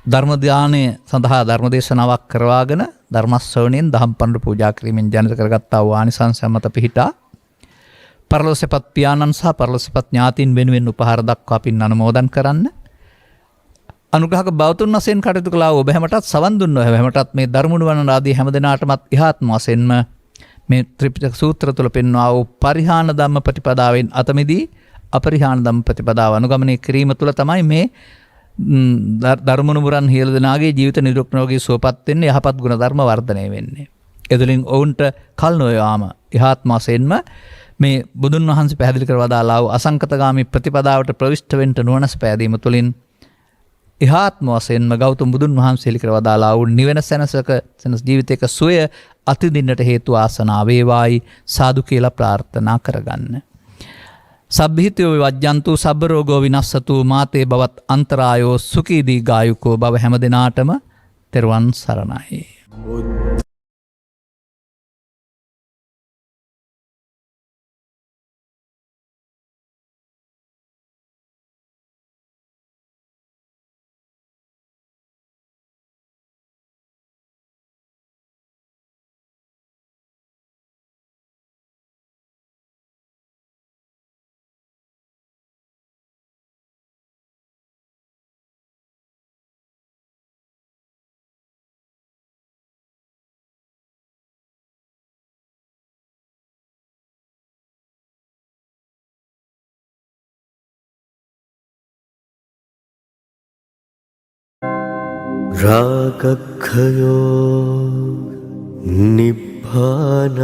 ධර්මධානය සඳහා ධර්මදේශනාවක් කරවාගෙන ධර්මශ්‍රවණයෙන් දහම් පඬු පූජා කිරීමෙන් ජනිත කරගත්තා වූ ආනිසංසය මත පිහිටා පරලොවසෙපත් පියාණන් සහ පරලොවසෙපත් ඥාතීන් වෙනුවෙන් උපහාර දක්වා පින් අනුමෝදන් කරන්න. අනුග්‍රහක බෞතුන් වශයෙන් කටයුතු කළා ඔබ හැමටත් සවන් දුන්නා. හැමටත් මේ ධර්මුණු වන ආදී හැම දිනාටමත් ඉහාත්ම වශයෙන්ම මේ ත්‍රිපිටක සූත්‍ර තුල පෙන්වා වූ පරිහාන ධම්ම ප්‍රතිපදාවෙන් අතමිදී අපරිහාන ධම්ම ප්‍රතිපදාව අනුගමනය කිරීම තුළ තමයි මේ ධර්මනුමුරන් හියල දෙනාගේ ජීවිත නිරුක්නෝගී සුවපත් වෙන්නේ, යහපත් ගුණ ධර්ම වර්ධනය වෙන්නේ. එතුලින් ඔවුන්ට කල් නොයාම ඉහාත්ම වශයෙන්ම මේ බුදුන් වහන්සේ පැහැදිලි කර වදාළා වූ අසංකතගාමී ප්‍රතිපදාවට ප්‍රවිෂ්ඨ වෙන්න නුවණස් පෑදීම තුළින් ඉහාත්ම වශයෙන්ම ගෞතම බුදුන් වහන්සේ හෙළි කර වදාළා වූ නිවන සෙනස ජීවිතයක සුවය අතිදින්නට හේතු ආසනාව වේවායි සාදු කියලා ප්‍රාර්ථනා කරගන්න. සබ්බිහිතයෝ වජ්ජන්තු සබ්බ රෝගෝ විනස්සතු මාතේ බවත් අන්තරායෝ සුඛී දීඝායුකෝ බව හැම දිනාටම තෙරුවන් සරණයි. රාගක්ඛයෝ නිබ්බානං